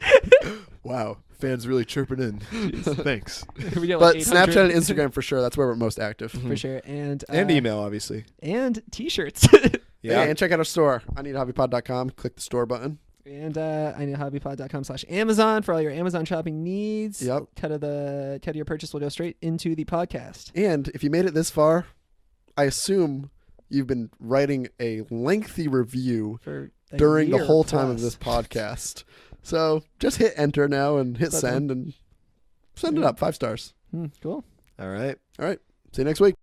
Wow, fans really chirping in. Thanks. If we get But like Snapchat 800 and Instagram for sure. That's where we're most active. for sure, and email, obviously. and T-shirts. Yeah. And check out our store. I need hobbypod.com. Click the store button. And I need hobbypod.com/Amazon for all your Amazon shopping needs. Yep. Cut of your purchase will go straight into the podcast. And if you made it this far, I assume you've been writing a lengthy review For a during the year whole time of plus. this podcast. So just hit enter now and hit That's send and send it up 5 stars. Cool. All right. All right. See you next week.